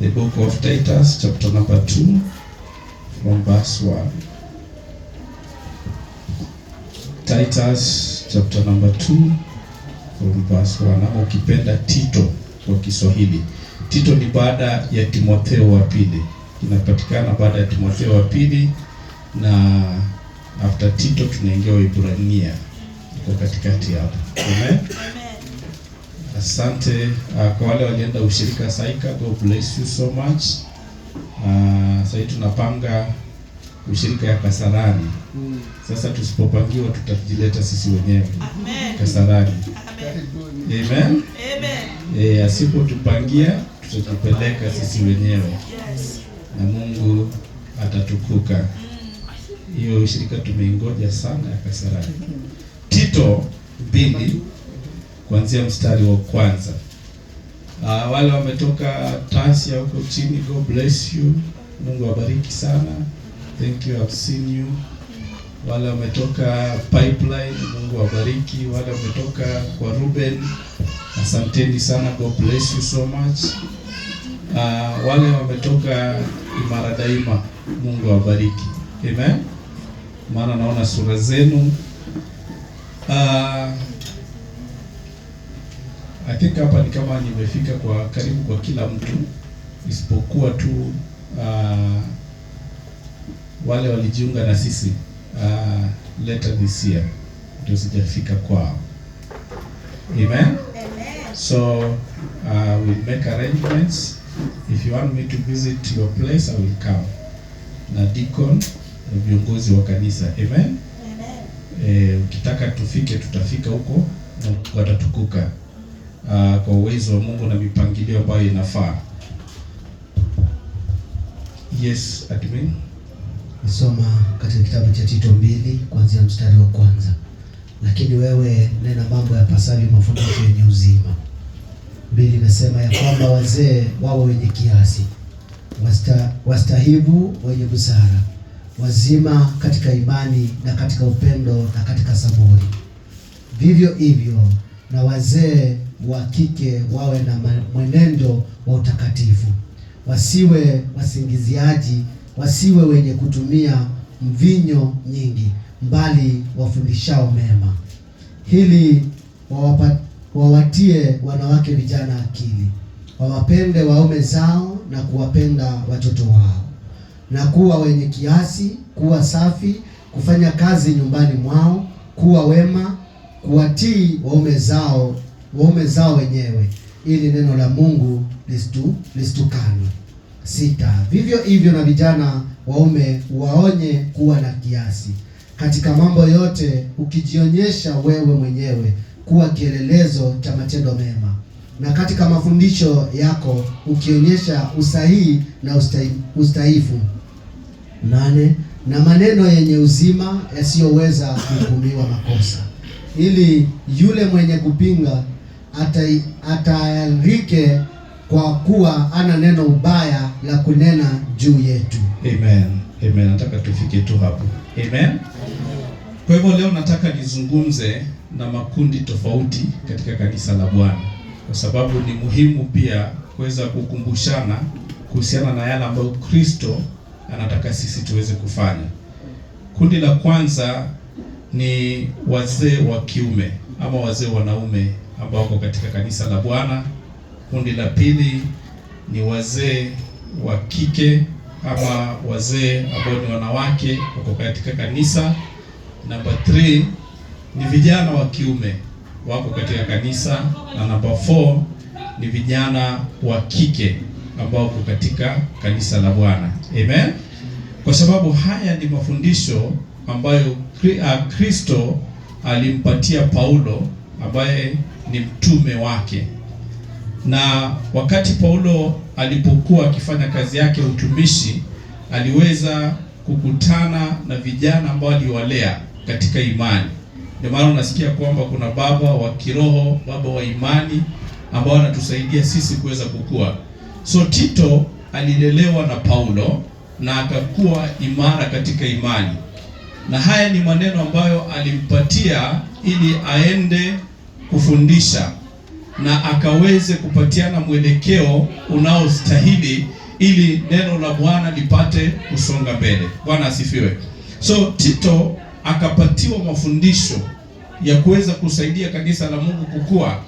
the book of Titus, chapter number 2, from verse 1. Titus, chapter number 2, from verse 1. Ama ukipenda Tito kwa Kiswahili. Tito ni baada ya Timotheo wa pili. Inapatikana baada ya Timotheo wa pili, na after Tito tunaingia Waebrania. Iko katikati hapo. Amen. Asante kwa wale walienda ushirika Saika, God bless you so much. Sasa tunapanga ushirika ya Kasarani. Sasa tusipopangiwa tutajileta sisi wenyewe. Amen. Kasarani. Amen. Amen. Amen. Asipotupangia tutajipeleka sisi wenyewe. Yes. Na Mungu atatukuka. Hiyo ushirika tumeingoja sana ya Kasarani. Tito 2 kuanzia mstari wa kwanza. Wale wametoka Tasia huko chini, God bless you. Mungu awabariki sana. Thank you, I've seen you. Wale wametoka Pipeline, Mungu awabariki. Wale wametoka kwa Ruben, asanteni sana, God bless you so much. Wale wametoka Imara Daima, Mungu awabariki. Amen. Maana naona sura zenu. I think hapa ni kama nimefika kwa karibu kwa kila mtu, isipokuwa tu wale walijiunga na sisi later this year ndio sijafika kwao. Amen. Amen. So we'll make arrangements. If you want me to visit your place, I will come. Na deacon na viongozi wa kanisa. Amen. Amen. Ukitaka tufike, tutafika huko na watatukuka kwa uwezo wa Mungu na mipangilio ambayo inafaa. Yes, admin. Nisoma katika kitabu cha Tito 2 kuanzia mstari wa kwanza. Lakini wewe nena mambo ya pasavyo mafundisho yenye uzima. 2 inasema ya kwamba wazee wao wenye kiasi, wastahibu, wenye busara, wazima katika imani na katika upendo na katika saburi. Vivyo hivyo na wazee wa kike wawe na mwenendo wa utakatifu, wasiwe wasingiziaji, wasiwe wenye kutumia mvinyo nyingi, mbali wafundishao mema. Hili wawatie wanawake vijana akili, wawapende waume zao na kuwapenda watoto wao, na kuwa wenye kiasi, kuwa safi, kufanya kazi nyumbani mwao, kuwa wema, kuwatii waume zao wenyewe, ili neno la Mungu lisitukane. 6. Vivyo hivyo na vijana waume waonye kuwa na kiasi katika mambo yote, ukijionyesha wewe mwenyewe kuwa kielelezo cha matendo mema, na katika mafundisho yako ukionyesha usahihi na ustahifu. 8. Na maneno yenye uzima yasiyoweza kuhukumiwa makosa, ili yule mwenye kupinga atayarike, kwa kuwa ana neno ubaya la kunena juu yetu. Amen. Amen. Nataka tufike tu hapo. Amen. Kwa hivyo leo nataka nizungumze na makundi tofauti katika kanisa la Bwana, kwa sababu ni muhimu pia kuweza kukumbushana kuhusiana na yale ambayo Kristo anataka sisi tuweze kufanya. Kundi la kwanza ni wazee wa kiume ama wazee wanaume ambao wako katika kanisa la Bwana. Kundi la pili ni wazee wa kike ama wazee ambao ni wanawake wako katika kanisa. Number 3 ni vijana wa kiume wako katika kanisa, na number 4 ni vijana wa kike ambao wako katika kanisa la Bwana. Amen. Kwa sababu haya ni mafundisho ambayo Kristo alimpatia Paulo ambaye ni mtume wake. Na wakati Paulo alipokuwa akifanya kazi yake utumishi, aliweza kukutana na vijana ambao aliwalea katika imani. Ndio maana unasikia kwamba kuna baba wa kiroho, baba wa imani ambao anatusaidia sisi kuweza kukua. So Tito alilelewa na Paulo na akakuwa imara katika imani. Na haya ni maneno ambayo alimpatia ili aende kufundisha na akaweze kupatiana mwelekeo unaostahili ili neno la Bwana lipate kusonga mbele. Bwana asifiwe. So Tito akapatiwa mafundisho ya kuweza kusaidia kanisa la Mungu kukua.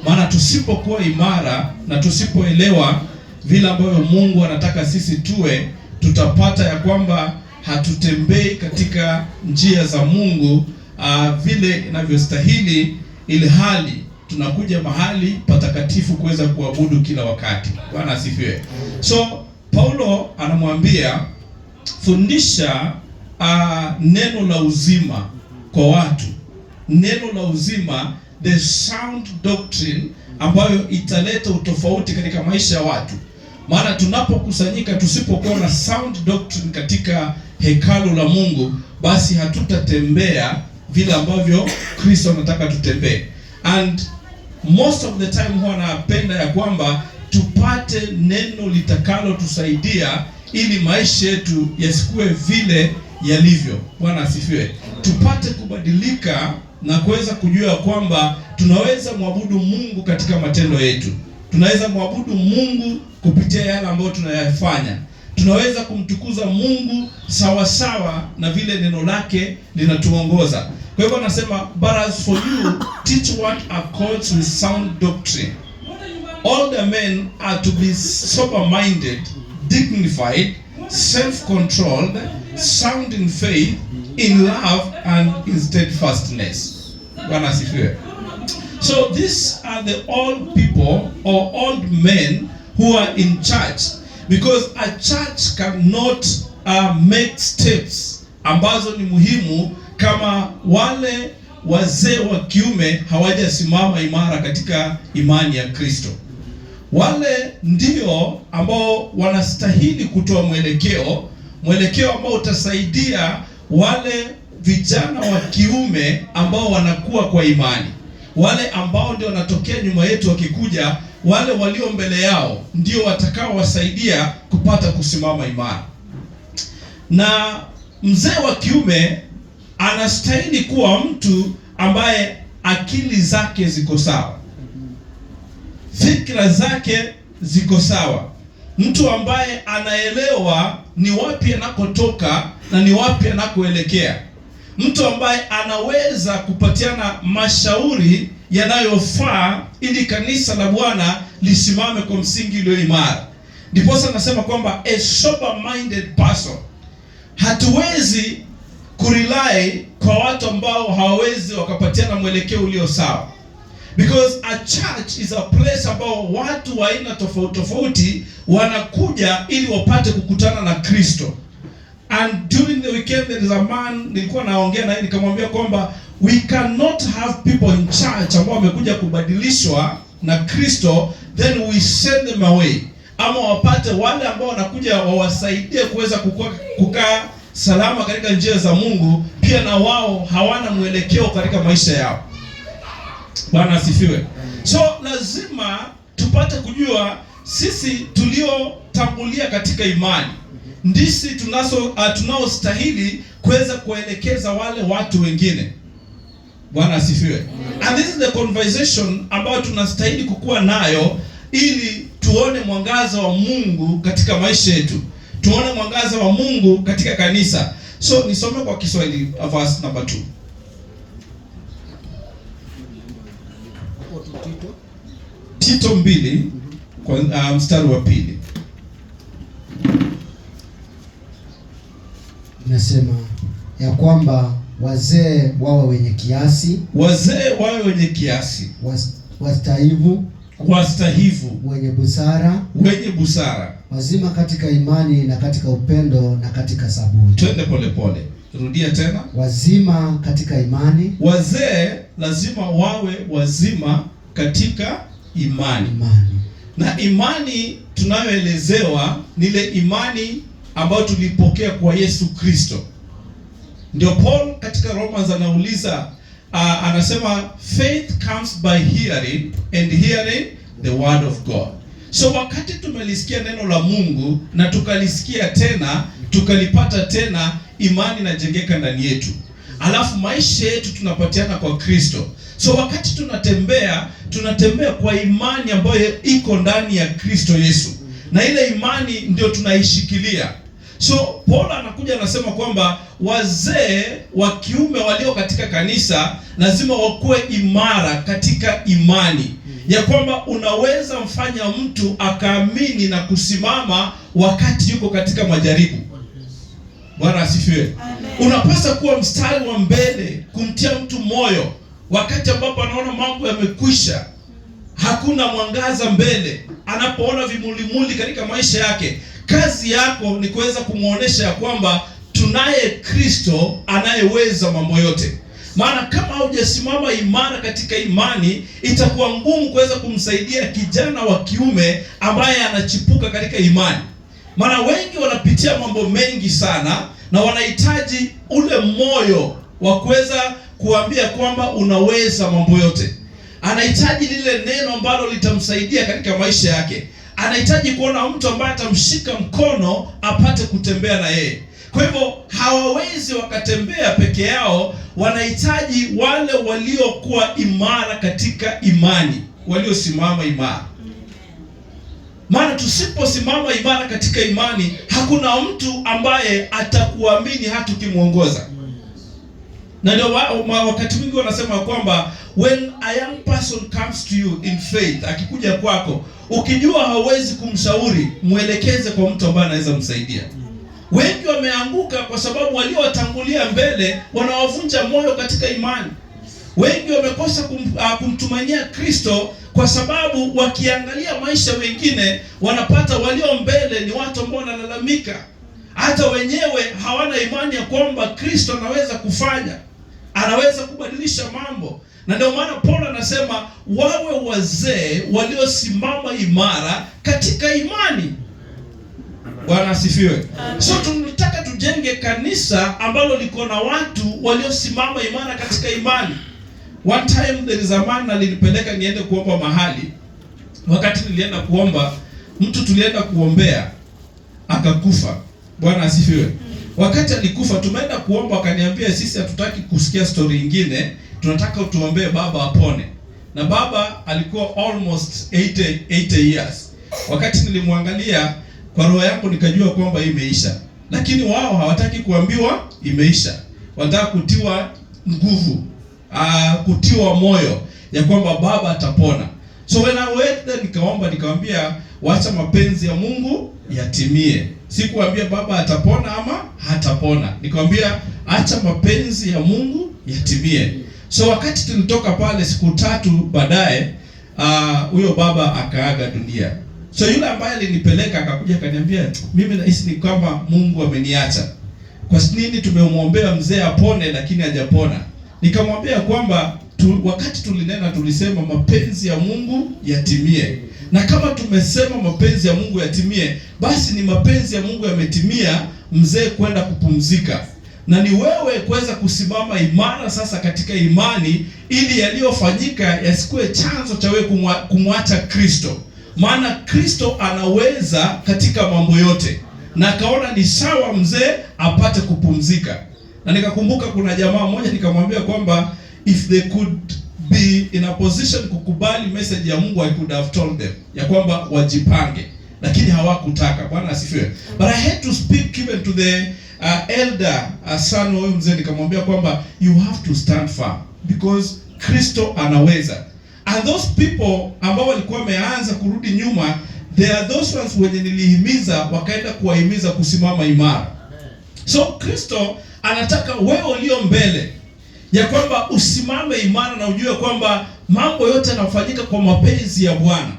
Maana tusipokuwa imara na tusipoelewa vile ambavyo Mungu anataka sisi tuwe, tutapata ya kwamba hatutembei katika njia za Mungu vile inavyostahili, ili hali tunakuja mahali patakatifu kuweza kuabudu kila wakati. Bwana asifiwe. So Paulo anamwambia fundisha neno la uzima kwa watu, neno la uzima, the sound doctrine, ambayo italeta utofauti katika maisha ya watu. Maana tunapokusanyika, tusipokuwa na sound doctrine katika hekalu la Mungu, basi hatutatembea vile ambavyo Kristo anataka tutembee. And most of the time huwa napenda ya kwamba tupate neno litakalo tusaidia ili maisha yetu yasikue vile yalivyo. Bwana asifiwe. Tupate kubadilika na kuweza kujua kwamba tunaweza muabudu Mungu katika matendo yetu. Tunaweza muabudu Mungu kupitia yale ambayo tunayafanya. Tunaweza kumtukuza Mungu sawa sawa na vile neno lake linatuongoza. Kwa hivyo anasema, but as for you, teach what accords with sound doctrine. All the men are to be sober-minded, dignified, self-controlled, sound in faith, in love and in steadfastness. Bwana asifiwe. So these are the old people or old men who are in church, because a church cannot make steps ambazo ni muhimu kama wale wazee wa kiume hawajasimama imara katika imani ya Kristo. Wale ndio ambao wanastahili kutoa mwelekeo ambao utasaidia wale vijana wa kiume ambao wanakuwa kwa imani. Wale ambao ndio wanatokea nyuma yetu wakikuja, wale walio mbele yao ndio watakao wasaidia kupata kusimama imara. Na mzee wa kiume anastahili kuwa mtu ambaye akili zake ziko sawa, fikra zake ziko sawa, mtu ambaye anaelewa ni wapi anakotoka na ni wapi anakoelekea, mtu ambaye anaweza kupatiana mashauri yanayofaa ili kanisa la Bwana lisimame kwa msingi ulio imara. Ndipo sasa nasema kwamba a sober-minded person. Hatuwezi kurely kwa watu ambao hawawezi wakapatiana mwelekeo ulio sawa, because a church is a place ambao watu wa aina tofauti tofauti wanakuja ili wapate kukutana na Kristo. And during the weekend there is a man, nilikuwa naongea na yeye nikamwambia kwamba we cannot have people in church ambao wamekuja kubadilishwa na Kristo then we send them away, ama wapate wale ambao wanakuja wawasaidie kuweza kukaa salama katika njia za Mungu, pia na wao hawana mwelekeo katika maisha yao. Bwana asifiwe. So lazima tupate kujua sisi tuliotangulia katika imani ndisi tunaostahili kuweza kuelekeza wale watu wengine. Bwana asifiwe. And this is the conversation ambayo tunastahili kukua nayo ili tuone mwangaza wa Mungu katika maisha yetu. Tuone mwangaza wa Mungu katika kanisa. So nisome kwa Kiswahili verse number 2. Tito 2 kwa mstari wa 2. Nasema ya kwamba wazee wawe wenye kiasi, wastahivu, wenye busara, wazima katika imani na katika upendo na katika saburi. Twende pole. Rudia tena. Wazima katika imani. Wazee lazima wawe wazima katika imani. Na imani tunayoelezewa ni ile imani ambayo tulipokea kwa Yesu Kristo. Ndio Paul katika Romans anauliza, anasema faith comes by hearing and hearing the word of God. So wakati tumelisikia neno la Mungu na tukalisikia tena, tukalipata tena, imani inajengeka ndani yetu. alafu maisha yetu tunapatiana kwa Kristo. So wakati tunatembea kwa imani ambayo iko ndani ya Kristo Yesu, na ile imani ndio tunaishikilia. So Paulo anakuja anasema kwamba wazee wa kiume walio katika kanisa lazima wakuwe imara katika imani, ya kwamba unaweza mfanya mtu akaamini na kusimama wakati yuko katika majaribu. Bwana asifiwe. Unapaswa kuwa mstari wa mbele kumtia mtu moyo wakati ambapo anaona mambo yamekwisha, hakuna mwangaza mbele, anapoona vimulimuli katika maisha yake. Kazi yako ni kuweza kumuonesha ya kwamba tunaye Kristo anayeweza mambo yote. Maana kama haujasimama imara katika imani, itakuwa ngumu kuweza kumsaidia kijana wa kiume ambaye anachipuka katika imani. Maana wengi wanapitia mambo mengi sana na wanahitaji ule moyo wa kuweza kuambia kwamba unaweza mambo yote. Anahitaji lile neno ambalo litamsaidia katika maisha yake. Anahitaji kuona mtu ambaye atamshika mkono apate kutembea na yeye. Kwa hivyo hawawezi wakatembea peke yao, wanahitaji wale waliokuwa imara katika imani, waliosimama imara. Maana tusiposimama imara katika imani, hakuna mtu ambaye atakuamini hata ukimwongoza. Na ndio wakati mwingi wanasema kwamba when a young person comes to you in faith, akikuja kwako ukijua hauwezi kumshauri, muelekeze kwa mtu ambaye anaweza msaidia. Wengi wameanguka kwa sababu waliowatangulia mbele wanawavunja moyo katika imani. Wengi wamekosa kumtumainia Kristo kwa sababu wakiangalia maisha wengine wanapata walio mbele ni watu ambao wanalalamika. Hata wenyewe hawana imani ya kwamba Kristo anaweza kufanya, anaweza kubadilisha mambo. Na ndio maana Paulo anasema wawe wazee waliosimama imara katika imani. Bwana asifiwe. So tunataka tujenge kanisa ambalo liko na watu waliosimama imara katika imani. One time there is a man alinipeleka niende kuomba mahali. Wakati nilienda kuomba, mtu tulienda kuombea akakufa. Bwana asifiwe. Wakati alikufa tumeenda kuomba, akaniambia sisi hatutaki kusikia story nyingine, tunataka utuombee baba apone. Na baba alikuwa almost 80 years. Wakati nilimwangalia kwa roho yangu nikajua kwamba imeisha. Lakini wao hawataki kuambiwa imeisha. Wanataka kutiwa nguvu, kutiwa moyo ya kwamba baba atapona. So when I went there nikaomba, nikamwambia wacha mapenzi ya Mungu yatimie. Sikuambia baba atapona ama hatapona. Nikamwambia acha mapenzi ya Mungu yatimie. So wakati tulitoka pale, siku 3 baadaye huyo baba akaaga dunia. So yule ambaye alinipeleka akakuja akaniambia, mimi nahisi ni kwamba Mungu ameniacha. Kwa nini tumemwombea mzee apone lakini hajapona? Nikamwambia kwamba wakati tulinena tulisema mapenzi ya Mungu yatimie. Na kama tumesema mapenzi ya Mungu yatimie, basi ni mapenzi ya Mungu yametimia mzee kwenda kupumzika. Na ni wewe kuweza kusimama imara sasa katika imani, ili yaliyofanyika yasikue chanzo cha wewe kumwacha Kristo. Maana Kristo anaweza katika mambo yote. Na akaona ni sawa mzee apate kupumzika. Na nikakumbuka kuna jamaa mmoja nikamwambia kwamba if they could be in a position kukubali message ya Mungu, I could have told them ya kwamba wajipange, lakini hawakutaka. Bwana asifiwe. But I had to speak even to the elder son wa mzee, nikamwambia kwamba you have to stand firm because Kristo anaweza. And those people ambao walikuwa wameanza kurudi nyuma, they are those ones wenye nilihimiza wakaenda kuwahimiza kusimama imara. So Kristo anataka wewe ulio mbele ya kwamba usimame imara na ujue kwamba mambo yote yanafanyika kwa mapenzi ya Bwana.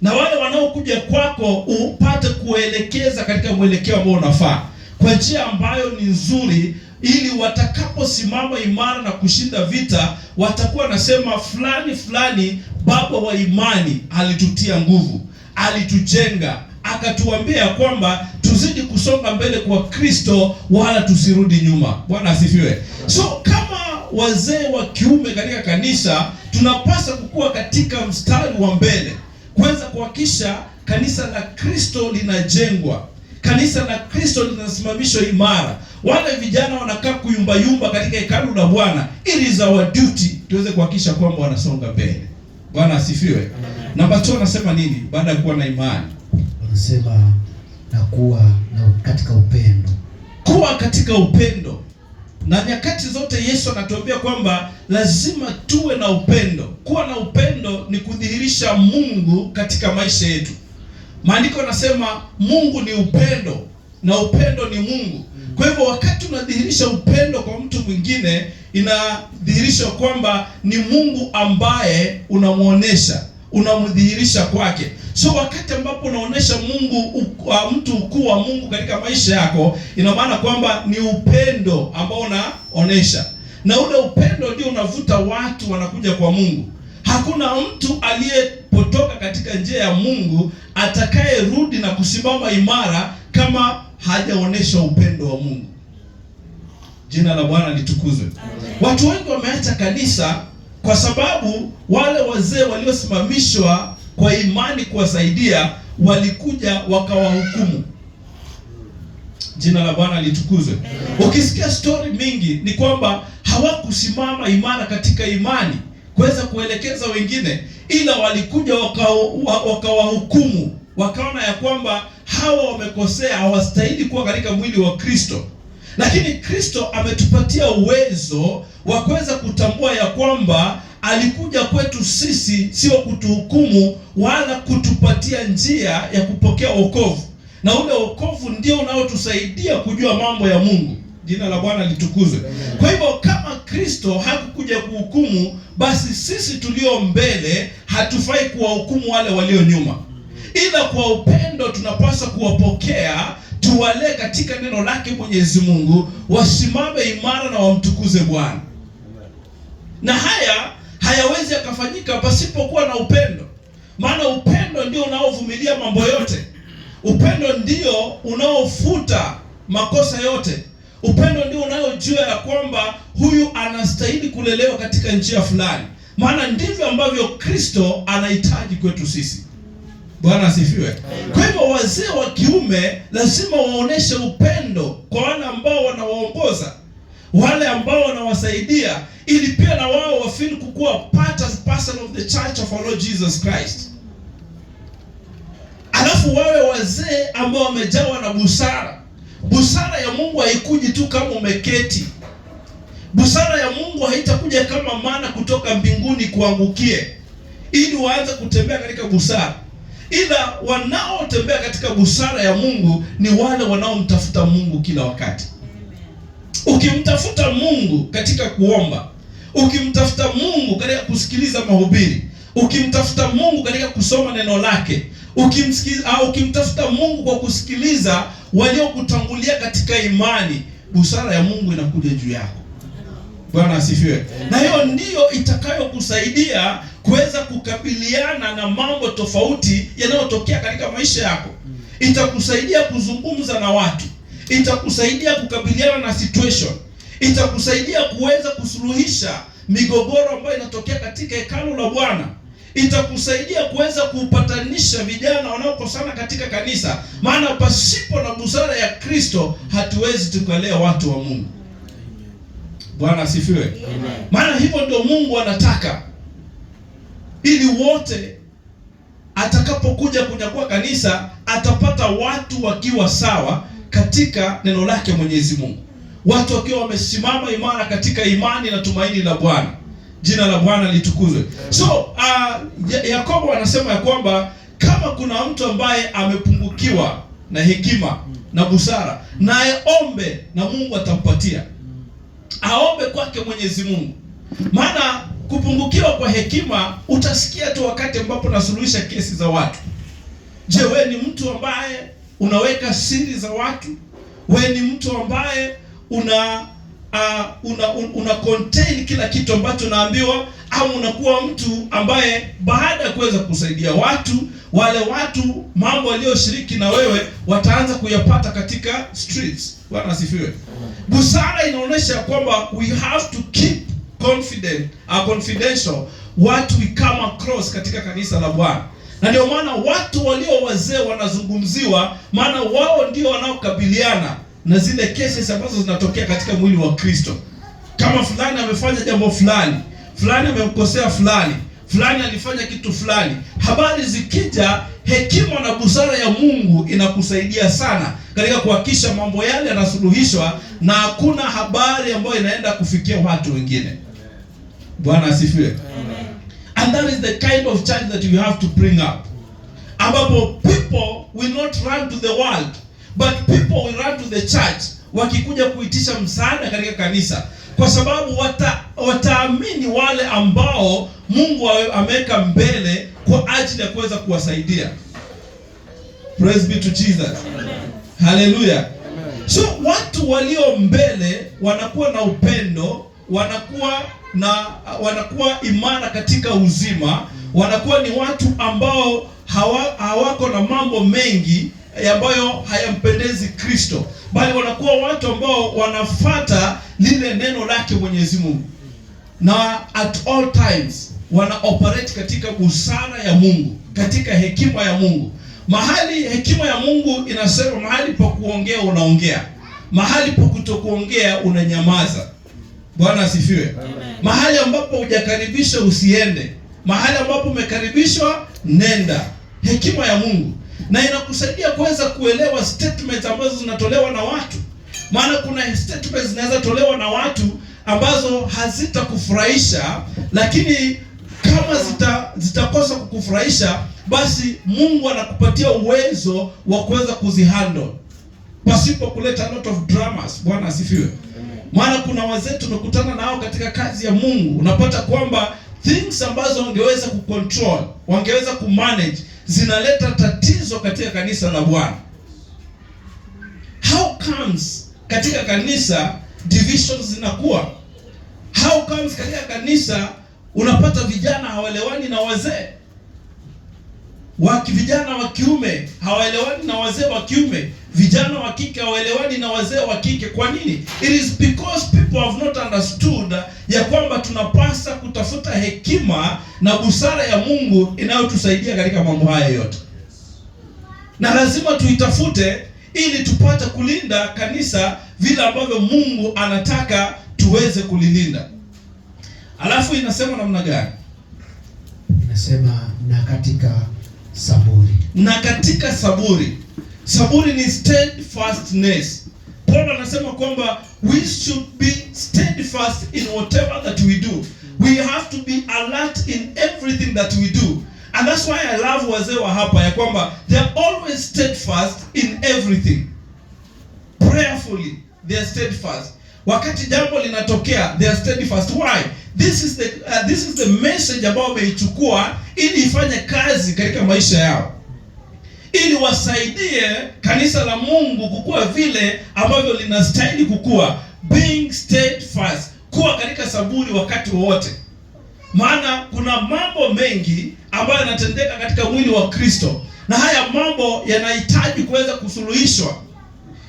Na wale wanaokuja kwako upate kuelekeza katika mwelekeo ambao unafaa, kwa njia ambayo ni nzuri, ili watakaposimama imara na kushinda vita watakuwa nasema fulani fulani baba wa imani alitutia nguvu, alitujenga, akatuambia kwamba tuzidi kusonga mbele kwa Kristo wala tusirudi nyuma. Bwana asifiwe. So kama wazee wa kiume katika kanisa tunapaswa kukua katika mstari wa mbele kuweza kuhakikisha kanisa la Kristo linajengwa, kanisa la Kristo linasimamishwa imara. wale vijana wanakaa kuyumbayumba katika hekalu la Bwana. It is our duty tuweze kuhakikisha kwamba wanasonga mbele. Bwana asifiwe. Namba 2 anasema nini baada ya kuwa na imani? Anasema na kuwa katika upendo. Kuwa katika upendo. Na nyakati zote Yesu anatuambia kwamba lazima tuwe na upendo. Kuwa na upendo ni kudhihirisha Mungu katika maisha yetu. Maandiko yanasema Mungu ni upendo na upendo ni Mungu. Kwa hivyo wakati unadhihirisha upendo kwa mtu mwingine, inadhihirisha kwamba ni Mungu ambaye unamuonesha, unamdhihirisha kwake. So wakati ambapo unaonesha Mungu mtu ukuu wa Mungu katika maisha yako, ina maana kwamba ni upendo ambao unaonesha. Na ule upendo ndio unavuta watu wanakuja kwa Mungu. Hakuna mtu aliyepotoka katika njia ya Mungu atakayerudi na kusimama imara kama hajaonesha upendo wa Mungu. Jina la Bwana litukuzwe. Watu wengi wameacha kanisa kwa sababu wale wazee waliosimamishwa kwa imani kuwasaidia walikuja wakawahukumu. Jina la Bwana litukuzwe. Ukisikia story mingi ni kwamba hawakusimama imara katika imani kuweza kuelekeza wengine, ila walikuja wakawahukumu. Wakaona ya kwamba hawa wamekosea, hawastahili kuwa katika mwili wa Kristo. Lakini Kristo ametupatia uwezo wa kuweza kutambua ya kwamba alikuja kwetu sisi sio kutuhukumu wala kutupatia njia ya kupokea wokovu. Na ule wokovu ndio unaotusaidia kujua mambo ya Mungu. Jina la Bwana litukuzwe. Kwa hivyo kama Kristo hakukuja kuhukumu, basi sisi tulio mbele hatufai kuwahukumu wale walio nyuma. Ila kwa upendo tunapaswa kuwapokea, tuwale katika neno lake Mwenyezi Mungu, wasimame imara na wamtukuze Bwana. Na haya hayawezi yakafanyika pasipokuwa na upendo. Maana upendo ndio unaovumilia mambo yote. Upendo ndio unaofuta makosa yote. Upendo ndio unayojua ya kwamba huyu anastahili kulelewa katika njia fulani. Maana ndivyo ambavyo Kristo anahitaji kwetu sisi. Bwana asifiwe. Kwa hivyo wazee wa kiume lazima waoneshe upendo kwa wale ambao wanawaongoza, wale ambao wanawasaidia, ili pia na wao wafeel kukuwa part as person of the church of our Lord Jesus Christ. Alafu wawe wazee ambao wamejawa na busara. Busara ya Mungu haikuji tu kama umeketi. Busara ya Mungu haitakuja kama mana kutoka mbinguni kuangukie ili waanze kutembea katika busara. Ila wanaotembea katika busara ya Mungu ni wale wanaomtafuta Mungu kila wakati. Ukimtafuta Mungu katika kuomba, ukimtafuta Mungu katika kusikiliza mahubiri, ukimtafuta Mungu katika kusoma neno lake, ukimtafuta Mungu kwa kusikiliza waliokutangulia katika imani, busara ya Mungu inakuja juu yako. Bwana asifiwe. Na hiyo ndiyo itakayokusaidia kuweza kukabiliana na mambo tofauti yanayotokea katika maisha yako. Itakusaidia kuzungumza na watu, itakusaidia kukabiliana na situation, itakusaidia kuweza kusuluhisha migogoro ambayo inatokea katika hekalu la Bwana, itakusaidia kuweza kupatanisha vijana wanaokosana katika kanisa. Maana pasipo na busara ya Kristo hatuwezi tukalea watu wa Mungu. Bwana asifiwe. Maana hivyo ndio Mungu anataka, ili wote atakapokuja kunyakua kanisa atapata watu wakiwa sawa katika neno lake Mwenyezi Mungu, watu wakiwa wamesimama imara katika imani na tumaini la Bwana. Jina la Bwana litukuzwe. So Yakobo anasema ya kwamba kama kuna mtu ambaye amepungukiwa na hekima na busara, naye ombe na Mungu atampatia. Aombe kwake Mwenyezi Mungu. Maana kupungukiwa kwa hekima utasikia tu wakati ambapo nasuluhisha kesi za watu. Je, wewe ni mtu ambaye unaweka siri za watu? Wewe ni mtu ambaye una contain kila kitu ambacho naambiwa, au unakuwa mtu ambaye baada ya kuweza kusaidia watu, wale watu mambo walioshiriki na wewe wataanza kuyapata katika streets? Bwana asifiwe. Busara inaonyesha kwamba we have to keep confidential what we come across katika kanisa la Bwana. Na ndio maana watu walio wazee wanazungumziwa, maana wao ndio wanaokabiliana na zile cases ambazo zinatokea katika mwili wa Kristo. Kama fulani amefanya jambo fulani, fulani amemkosea fulani, fulani alifanya kitu fulani, habari zikija, hekima na busara ya Mungu inakusaidia sana katika kuhakikisha mambo yale yanasuluhishwa na hakuna habari ambayo inaenda kufikia watu wengine. Bwana asifiwe. Amen. And that is the kind of church that you have to bring up, ambapo people will not run to the world, but people will run to the church wakikuja kuitisha msaada katika kanisa, kwa sababu wataamini wale ambao Mungu ameweka mbele kwa ajili ya kuweza kuwasaidia. Praise be to Jesus. Amen. Hallelujah. Amen. So watu walio mbele wanakuwa na upendo, wanakuwa imara katika uzima, wanakuwa ni watu ambao hawako na mambo mengi ambayo hayampendezi Kristo, bali wanakuwa watu ambao wanafuata lile neno lake Mwenyezi Mungu, na at all times wana operate katika busara ya Mungu, katika hekima ya Mungu. Mahali hekima ya Mungu inasema mahali pa kuongea unaongea, mahali pa kutokuongea unanyamaza. Bwana asifiwe. Mahali ambapo hujakaribisha usiende, mahali ambapo umekaribishwa nenda. Hekima ya Mungu, na inakusaidia kuweza kuelewa statements ambazo zinatolewa na watu. Maana kuna statements zinaweza tolewa na watu ambazo hazitakufurahisha, lakini kama zitakosa kukufurahisha, basi Mungu anakupatia uwezo wa kuweza kuzihandle pasipo kuleta a lot of dramas. Bwana asifiwe. Maana kuna wazee tumekutana nao katika kazi ya Mungu, unapata kwamba things ambazo wangeweza kucontrol, wangeweza kumanage, zinaleta tatizo katika kanisa la Bwana. How comes katika kanisa divisions zinakuwa? How comes katika kanisa unapata vijana hawaelewani na wazee? Vijana wa kiume hawaelewani na wazee wa kiume, vijana wa kike hawaelewani na wazee wa kike. Kwa nini? It is because people have not understood ya kwamba tunapasa kutafuta hekima na busara ya Mungu inayotusaidia katika mambo haya yote, na lazima tuitafute ili tupate kulinda kanisa vile ambavyo Mungu anataka tuweze kulilinda. Alafu inasema namna gani? Inasema na katika saburi. Na katika saburi. Saburi ni steadfastness. Paul anasema kwamba we should be steadfast in whatever that we do. We have to be alert in everything that we do. And that's why I love wazee wa hapa ya kwamba they are always steadfast in everything. Prayerfully, they are steadfast. Wakati jambo linatokea, they are steadfast. Why? This is the message ambayo wameichukua ili ifanye kazi katika maisha yao, ili wasaidie kanisa la Mungu kukua vile ambavyo linastahili kukua. Being steadfast, kuwa katika saburi wakati wowote. Maana kuna mambo mengi ambayo yanatendeka katika mwili wa Kristo, na haya mambo yanahitaji kuweza kusuluhishwa.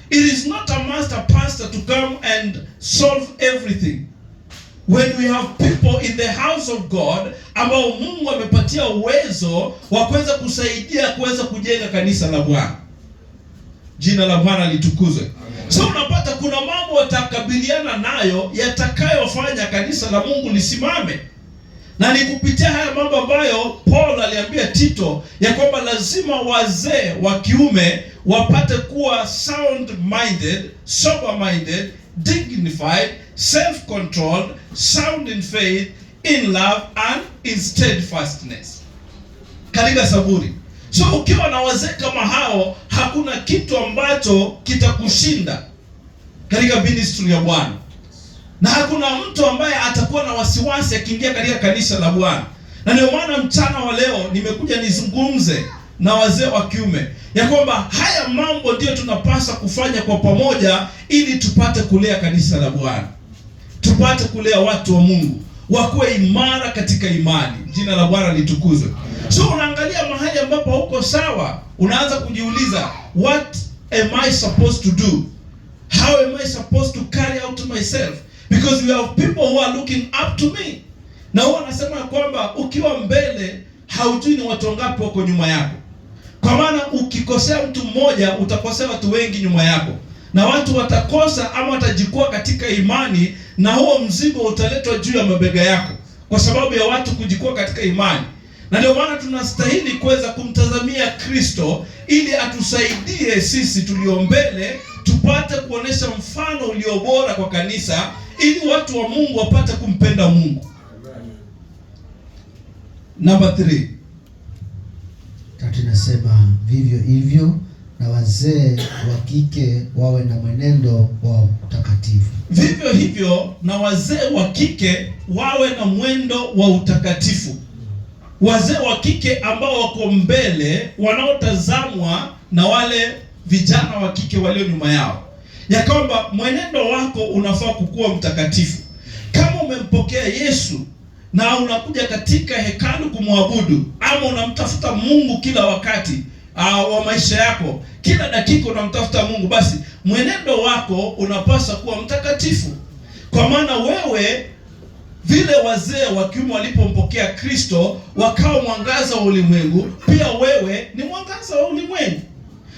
It is not a master pastor to come and solve everything. When we have people in the house of God ambao Mungu amepatia uwezo wa kuweza kusaidia kuweza kujenga kanisa la Bwana. Jina la Bwana litukuzwe. So unapata kuna mambo watakabiliana nayo yatakayofanya kanisa la Mungu lisimame. Na ni kupitia haya mambo ambayo Paul aliambia Tito ya kwamba lazima wazee wa kiume wapate kuwa sound minded, sober minded, dignified, self-controlled, sound in faith, in love and in steadfastness. Katika saburi. So ukiwa na wazee kama hao, hakuna kitu ambacho kitakushinda katika ministry ya Bwana. Na hakuna mtu ambaye atakuwa na wasiwasi akiingia katika kanisa la Bwana. Na ndio maana mchana wa leo nimekuja nizungumze na wazee wa kiume ya kwamba haya mambo ndio tunapaswa kufanya kwa pamoja ili tupate kulea kanisa la Bwana. Tupate kulea watu wa Mungu wakuwe imara katika imani. Jina la Bwana litukuzwe. So unaangalia mahali ambapo huko sawa, unaanza kujiuliza, what am I supposed to do? How am I supposed to carry out myself? Because we have people who are looking up to me. Na huwa anasema kwamba ukiwa mbele haujui ni watu wangapi wako nyuma yako. Kwa maana ukikosea mtu mmoja utakosea watu wengi nyuma yako. na watu watakosa ama watajikwaa katika imani, na huo mzigo utaletwa juu ya mabega yako kwa sababu ya watu kujikwaa katika imani. Na ndio maana tunastahili kuweza kumtazamia Kristo ili atusaidie sisi tulio mbele tupate kuonesha mfano ulio bora kwa kanisa, ili watu wa Mungu wapate kumpenda Mungu. Number 3. Tatu inasema vivyo hivyo na wazee wa kike wawe na mwenendo wa utakatifu. Vivyo hivyo na wazee wa kike wawe na mwendo wa utakatifu. Wazee wa kike ambao wako mbele, wanaotazamwa na wale vijana wa kike walio nyuma yao, ya kwamba mwenendo wako unafaa kukuwa mtakatifu. Kama umempokea Yesu na unakuja katika hekalu kumwabudu, ama unamtafuta Mungu kila wakati wa maisha yako, kila dakika unamtafuta Mungu, basi mwenendo wako unapaswa kuwa mtakatifu. Kwa maana wewe, vile wazee wa kiume walipompokea Kristo wakawa mwangaza wa ulimwengu, pia wewe ni mwangaza wa ulimwengu.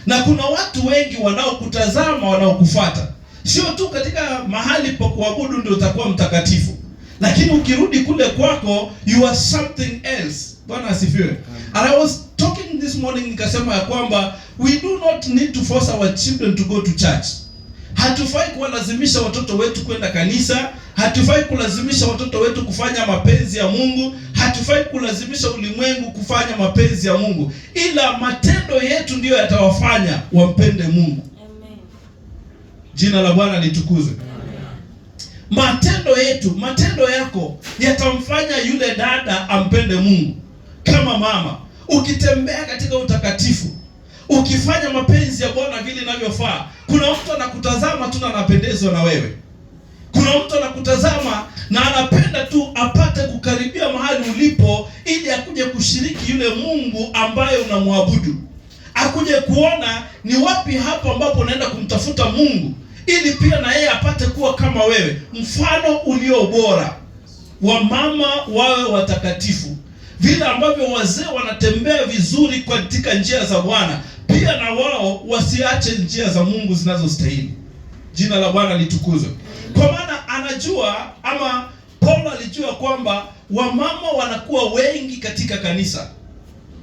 Na kuna watu wengi wanaokutazama, wanaokufuata. Sio tu katika mahali pa kuabudu ndio utakuwa mtakatifu, lakini ukirudi kule kwako, you are something else. Bwana asifiwe. And I was talking this morning, nikasema ya kwamba we do not need to force our children to go to church. Hatufai kuwalazimisha watoto wetu kwenda kanisa. Hatufai kulazimisha watoto wetu kufanya mapenzi ya Mungu. Hatufai kulazimisha ulimwengu kufanya mapenzi ya Mungu, ila matendo yetu ndiyo yatawafanya wampende Mungu. Amen. Jina la Bwana litukuzwe. Matendo yetu, matendo yako yatamfanya yule dada ampende Mungu. Kama mama, ukitembea katika utakatifu, ukifanya mapenzi ya Bwana vile inavyofaa, kuna mtu anakutazama tu na anapendezwa na wewe. Kuna mtu anakutazama na anapenda tu apate kukaribia mahali ulipo, ili akuje kushiriki yule Mungu ambaye unamwabudu. Akuje kuona ni wapi hapo ambapo unaenda kumtafuta Mungu, ili pia na yeye apate kuwa kama wewe, mfano ulio bora. Wamama wawe watakatifu. Vile ambavyo wazee wanatembea vizuri katika njia za Bwana, pia na wao wasiache njia za Mungu zinazostahili. Jina la Bwana litukuzwe. Kwa maana anajua, ama Paulo alijua kwamba wamama wanakuwa wengi katika kanisa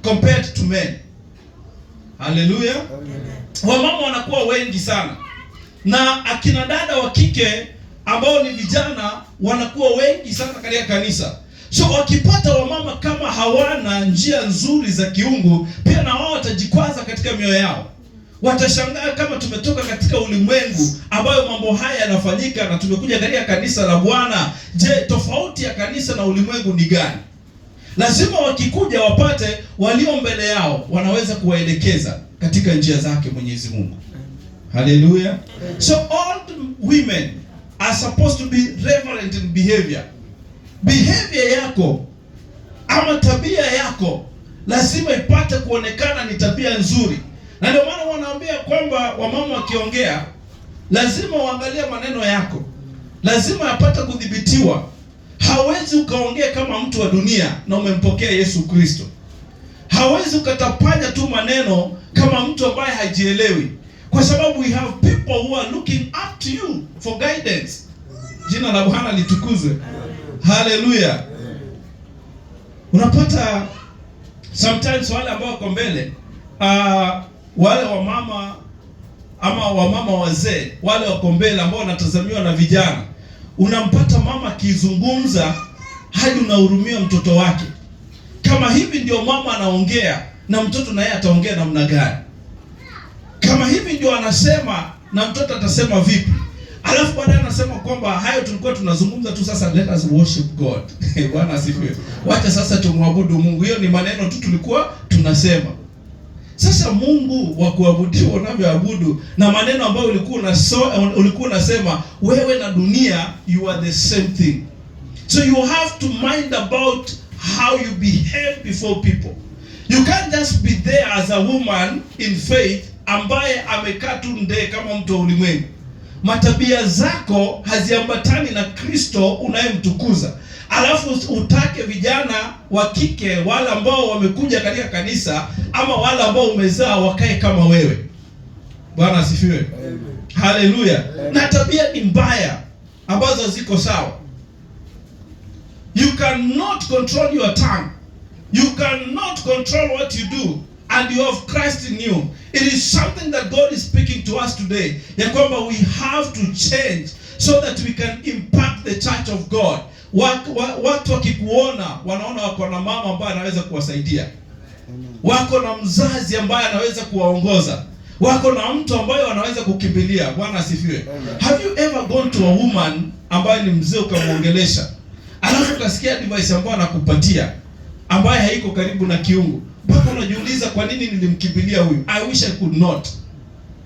compared to men. Haleluya. Wamama wanakuwa wengi sana, na akina dada wa kike ambao ni vijana wanakuwa wengi sana katika kanisa. So wakipata wamama kama hawana njia nzuri za kiungu, pia na wao watajikwaza katika mioyo yao. Watashangaa kama tumetoka katika ulimwengu ambayo mambo haya yanafanyika na tumekuja katika kanisa la Bwana. Je, tofauti ya kanisa na ulimwengu ni gani? Lazima wakikuja wapate walio mbele yao wanaweza kuwaelekeza katika njia zake Mwenyezi Mungu. Hallelujah. So all women are supposed to be reverent in behavior. Behavior yako ama tabia yako lazima ipate kuonekana ni tabia nzuri. Na ndio maana wanaambia kwamba wamama wakiongea lazima uangalie maneno yako, lazima yapate kudhibitiwa. Hawezi ukaongea kama mtu wa dunia na umempokea Yesu Kristo. Hawezi ukatapanya tu maneno kama mtu ambaye hajielewi, kwa sababu we have people who are looking up to you for guidance. Jina la Bwana litukuzwe. Hallelujah. Unapata sometimes wale ambao wako mbele, wale wamama ama wamama wazee, wale wako mbele ambao wanatazamiwa na vijana, unampata mama akizungumza hadi unahurumia mtoto wake. Kama hivi ndio mama anaongea, na mtoto naye ataongea namna gani? Kama hivi ndio anasema, na mtoto atasema vipi? Alafu baadaye anasema kwamba hayo tulikuwa tunazungumza tu, sasa let us worship God. Bwana asifiwe. Wacha sasa tumwabudu Mungu. Hiyo ni maneno tu tulikuwa tunasema. Sasa Mungu wa kuabudiwa unavyoabudu na maneno ambayo ulikuwa unasema wewe na dunia, you are the same thing. So you have to mind about how you behave before people. You can't just be there as a woman in faith ambaye amekaa tu ndee kama mtu wa ulimwengu. Matabia zako haziambatani na Kristo unayemtukuza. Alafu utake vijana wa kike wale ambao wamekuja katika kanisa ama wale ambao umezaa wakae kama wewe. Bwana asifiwe. Haleluya. Na tabia ni mbaya ambazo ziko sawa. You cannot control your tongue. You cannot control what you do, and you have Christ in you. It is something that God is speaking to us today. Ya kwamba we have to change so that we can impact the church of God. Watu wakikuona wanaona wako na mama ambaye anaweza kuwasaidia. Wako na mzazi ambaye anaweza kuwaongoza. Wako na mtu ambaye wanaweza kukimbilia. Bwana asifiwe. Have you ever gone to a woman ambaye ni mzee ukamwongelesha, alafu ukasikia advice ambayo anakupatia ambaye haiko karibu na kiungu, mpaka unajiuliza kwa nini nilimkimbilia huyu? I wish I could not.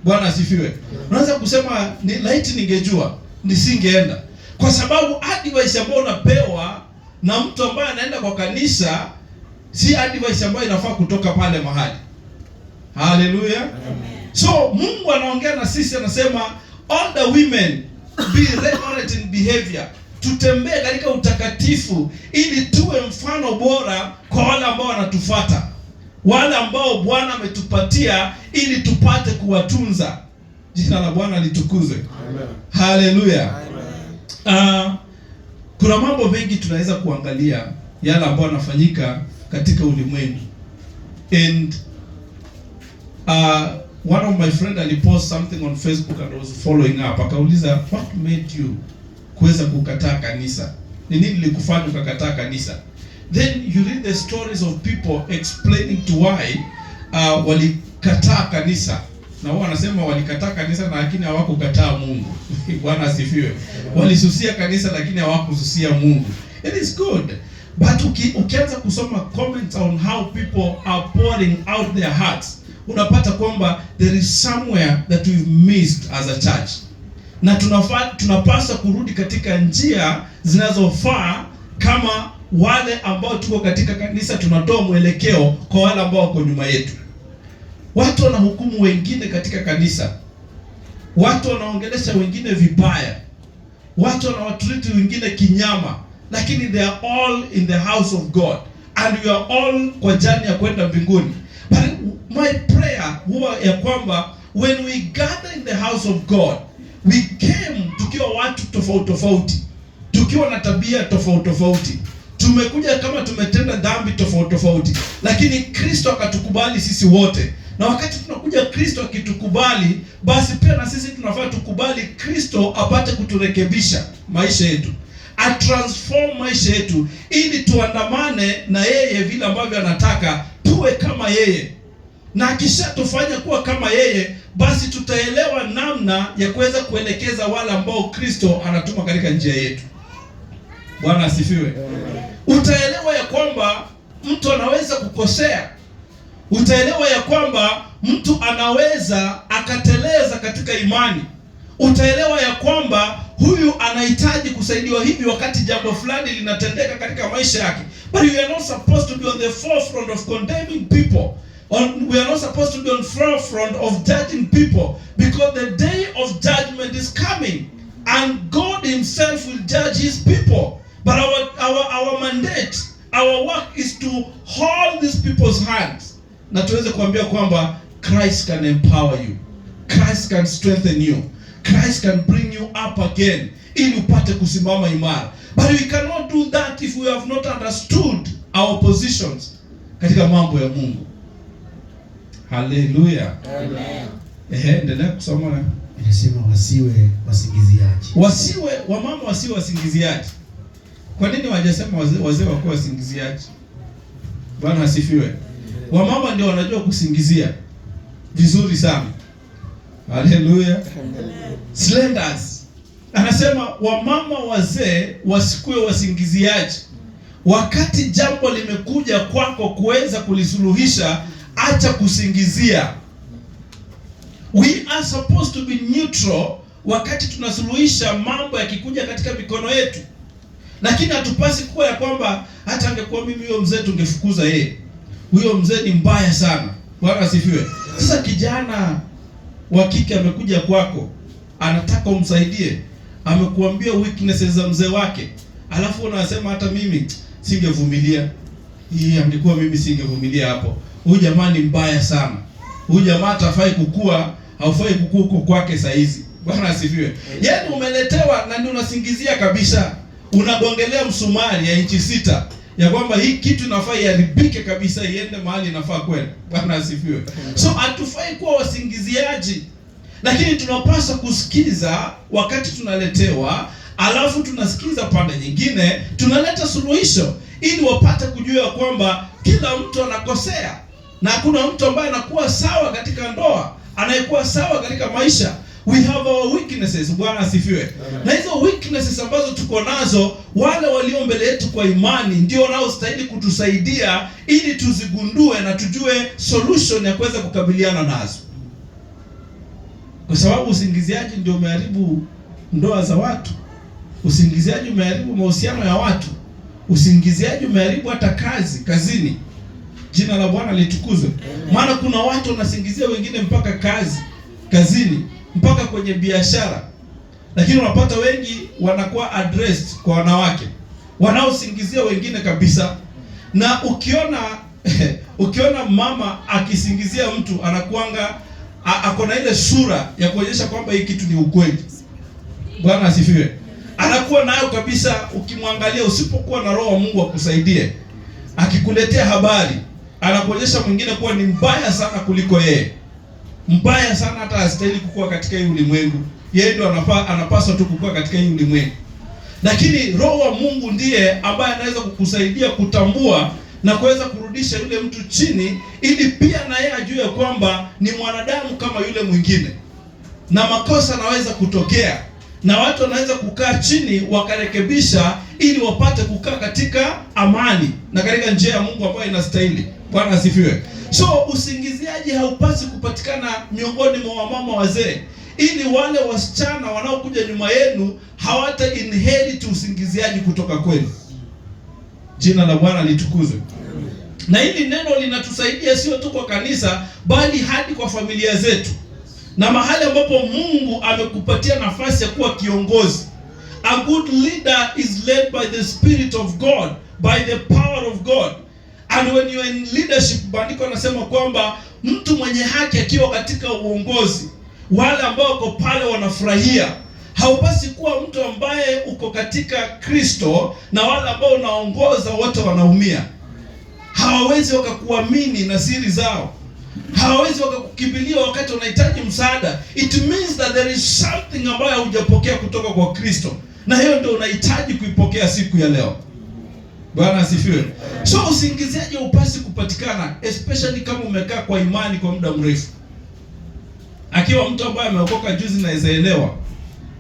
Bwana asifiwe. Unaweza kusema ni laiti ningejua nisingeenda, kwa sababu advice ambayo unapewa na mtu ambaye anaenda kwa kanisa si advice ambayo inafaa kutoka pale mahali. Hallelujah. So Mungu anaongea na sisi, anasema all the women be reverent in behavior. Tutembee katika utakatifu ili tuwe mfano bora kwa wale ambao wanatufuata, wale ambao Bwana ametupatia ili tupate kuwatunza. Jina la Bwana litukuzwe. Amen. Hallelujah. Amen. Kuna mambo mengi tunaweza kuangalia yale ambayo yanafanyika katika ulimwengu. And one of my friend alipost something on Facebook and I was following up. Akauliza, what made you kuweza kukataa kanisa? Ni nini likufanya ukakataa kanisa? Then you read the stories of people explaining to why walikataa kanisa. Na wao wanasema walikataa kanisa na lakini hawakukataa Mungu. Bwana asifiwe. Walisusia kanisa lakini hawakususia Mungu. It is good. But ukianza kusoma comments on how people are pouring out their hearts, unapata kwamba there is somewhere that we've missed as a church. Na tunapaswa kurudi katika njia zinazofaa kama wale ambao tuko katika kanisa, tunatoa mwelekeo kwa wale ambao wako nyuma yetu. Watu wanahukumu wengine katika kanisa. Watu wanaongelesha wengine vibaya. Watu wanawatreat wengine kinyama, lakini they are all in the house of God and we are all kwa jani ya kwenda mbinguni. But my prayer huwa ya kwamba when we gather in the house of God, we came tukiwa watu tofauti tofauti, tukiwa na tabia tofauti tofauti, tumekuja kama tumetenda dhambi tofauti tofauti, lakini Kristo akatukubali sisi wote. Na wakati tunakuja Kristo akitukubali, basi pia na sisi tunafaa tukubali Kristo apate kuturekebisha maisha yetu, atransform maisha yetu ili tuandamane na yeye vile ambavyo anataka tuwe kama yeye. Na akishatufanya kuwa kama yeye, basi tutaelewa namna ya kuweza kuelekeza wale ambao Kristo anatuma katika njia yetu. Bwana asifiwe. Utaelewa ya kwamba mtu anaweza kukosea. Utaelewa ya kwamba mtu anaweza akateleza katika imani. Utaelewa ya kwamba huyu anahitaji kusaidiwa hivi wakati jambo fulani linatendeka katika maisha yake. But we are not supposed to be on the forefront of condemning people. We are not supposed to be on forefront of judging people, because the day of judgment is coming and God himself will judge his people. But our mandate, our work is to hold these people's hands. Na tuweze kuambia kwamba Christ can empower you. Christ can strengthen you. Christ can bring you up again ili upate kusimama imara. But we cannot do that if we have not understood our positions katika mambo ya Mungu. Hallelujah. Amen. Endelea kusoma. Inasema wasiwe wasingiziaji. Wamama wasiwe wasingiziaji. Kwa nini hawajasema wazee wakuwe wasingiziaji? Bwana asifiwe. Wamama ndio wanajua kusingizia vizuri sana. Hallelujah. Slanders. Anasema wamama wazee wasikuwe wasingiziaji. Wakati jambo limekuja kwako kuweza kulisuluhisha, acha kusingizia. We are supposed to be neutral wakati tunasuluhisha mambo yakikuja katika mikono yetu. Lakini hatupasi kuwa ya kwamba hata angekuwa mimi huyo mzee tungefukuza yeye. Huyo mzee ni mbaya sana. Bwana asifiwe. Sasa kijana wa kike amekuja kwako, anataka umsaidie. Amekuambia weaknesses za mzee wake. Alafu unasema hata mimi singevumilia. Angekuwa mimi singevumilia hapo. Huyu jamaa ni mbaya sana. Huyu jamaa atafai kukua haufai kukua huko kwake saa hizi. Bwana asifiwe. Yaani umeletewa na ndio unasingizia kabisa. Unagongelea msumari ya inchi 6 ya kwamba hii kitu inafaa iharibike kabisa, iende mahali inafaa kwenda. Bwana asifiwe. So hatufai kuwa wasingiziaji, lakini tunapaswa kusikiza wakati tunaletewa, alafu tunasikiza pande nyingine, tunaleta suluhisho ili wapate kujua kwamba kila mtu anakosea na hakuna mtu ambaye anakuwa sawa katika ndoa, anayekuwa sawa katika maisha. We have our weaknesses. Bwana asifiwe. Na hizo weaknesses ambazo tuko nazo, wale walio mbele yetu kwa imani ndio wanaostahili kutusaidia ili tuzigundue na tujue solution ya kuweza kukabiliana nazo. Kwa sababu usingiziaji ndio umeharibu ndoa za watu. Usingiziaji umeharibu mahusiano ya watu. Usingiziaji umeharibu hata kazini. Jina la Bwana litukuzwe. Maana kuna watu wanasingizia wengine mpaka kazini, mpaka kwenye biashara. Lakini unapata wengi wanakuwa addressed kwa wanawake wanaosingizia wengine kabisa. Na ukiona mama akisingizia mtu, anakuanga ako na ile sura ya kuonyesha kwamba hii kitu ni ukweli. Bwana asifiwe. Anakuwa nayo kabisa. Ukimwangalia, usipokuwa na roho wa Mungu akusaidie, akikuletea habari anakuonyesha mwingine kuwa ni mbaya sana kuliko yeye, mbaya sana, hata hastahili kukua katika hii ulimwengu. Yeye ndio anapaswa tu kukua katika hii ulimwengu. Lakini roho wa Mungu ndiye ambaye anaweza kukusaidia kutambua na kuweza kurudisha yule mtu chini, ili pia na yeye ajue kwamba ni mwanadamu kama yule mwingine, na makosa naweza kutokea, na watu wanaweza kukaa chini wakarekebisha, ili wapate kukaa katika amani na katika njia ya Mungu ambayo inastahili. Bwana asifiwe. So usingiziaji haupasi kupatikana miongoni mwa wamama wazee, ili wale wasichana wanaokuja nyuma yenu hawata inherit usingiziaji kutoka kwenu. Jina la Bwana litukuzwe. Na hili neno linatusaidia sio tu kwa kanisa, bali hadi kwa familia zetu, na mahali ambapo Mungu amekupatia nafasi ya kuwa kiongozi. A good leader is led by the Spirit of God, by the power of God. And when you are in leadership, bandiko anasema kwamba mtu mwenye haki akiwa katika uongozi, wale ambao wako pale wanafurahia. Haupasi kuwa mtu ambaye uko katika Kristo na wale ambao unaongoza wote wanaumia. Hawawezi wakakuamini na siri zao. Hawawezi wakakukimbilia wakati unahitaji msaada. It means that there is something ambayo hujapokea kutoka kwa Kristo, na hiyo ndio unahitaji kuipokea siku ya leo. Bwana asifiwe. So usingiziaji upasi kupatikana, especially kama umekaa kwa imani kwa muda mrefu. Akiwa mtu ambaye ameokoka juzi, naweza elewa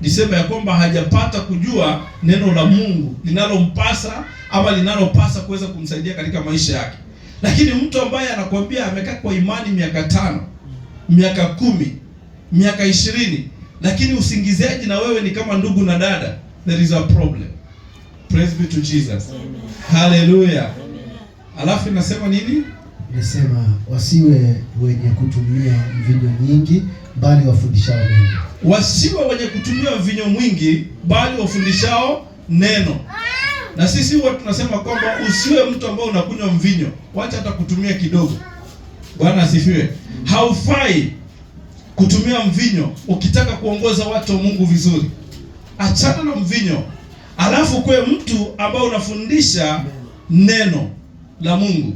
niseme ya kwamba hajapata kujua neno la Mungu linalompasa ama linalopasa kuweza kumsaidia katika maisha yake. Lakini mtu ambaye anakuambia amekaa kwa imani miaka 5, miaka 10, miaka 20, lakini usingiziaji na wewe ni kama ndugu na dada, there is a problem. Praise be to Jesus. Amen. Hallelujah. Amen. Alafu inasema nini? Inasema wasiwe wenye kutumia mvinyo nyingi, bali wafundishao neno. Wasiwe wenye kutumia mvinyo mwingi, bali wafundishao neno. Na sisi huwa tunasema kwamba usiwe mtu ambaye unakunywa mvinyo, wacha hata kutumia kidogo. Bwana asifiwe. Haufai kutumia mvinyo ukitaka kuongoza watu wa Mungu vizuri. Achana na mvinyo. Alafu kwe mtu ambao unafundisha neno la Mungu.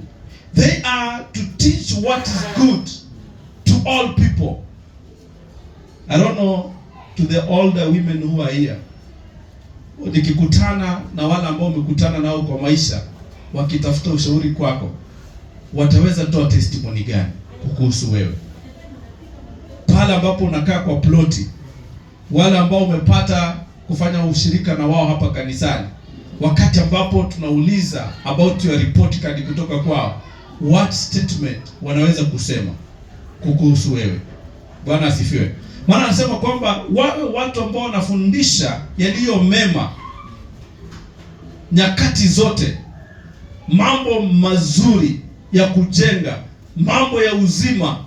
They are to teach what is good to all people. I don't know to the older women who are here. Nikikutana na wale ambao umekutana nao kwa maisha, wakitafuta ushauri kwako, wataweza toa testimony gani kuhusu wewe? Pale ambapo unakaa kwa ploti, wale ambao umepata kufanya ushirika na wao hapa kanisani, wakati ambapo tunauliza about your report card kutoka kwao, what statement wanaweza kusema kuhusu wewe? Bwana asifiwe. Maana anasema kwamba wawe watu ambao wanafundisha yaliyo mema nyakati zote, mambo mazuri ya kujenga, mambo ya uzima.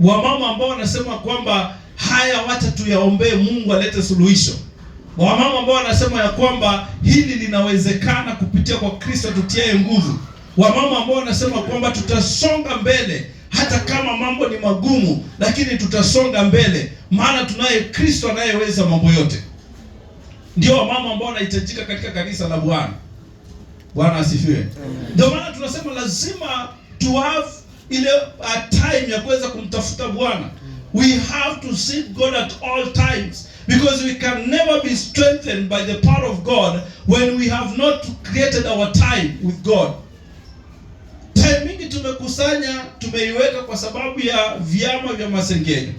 Wamama ambao wanasema kwamba haya wacha tuyaombee Mungu alete suluhisho. Wamama ambao wanasema ya kwamba hili linawezekana kupitia kwa Kristo tutiaye nguvu. Wamama ambao wanasema kwamba tutasonga mbele hata kama mambo ni magumu, lakini tutasonga mbele, maana tunaye Kristo anayeweza mambo yote. Ndio mama ambao wanahitajika katika kanisa la Bwana. Bwana asifiwe. Ndio maana tunasema lazima to have ile time ya kuweza kumtafuta Bwana. We have to seek God at all times, because we can never be strengthened by the power of God when we have not created our time with God. Time mingi tumekusanya, tumeiweka kwa sababu ya vyama vya masengenyo.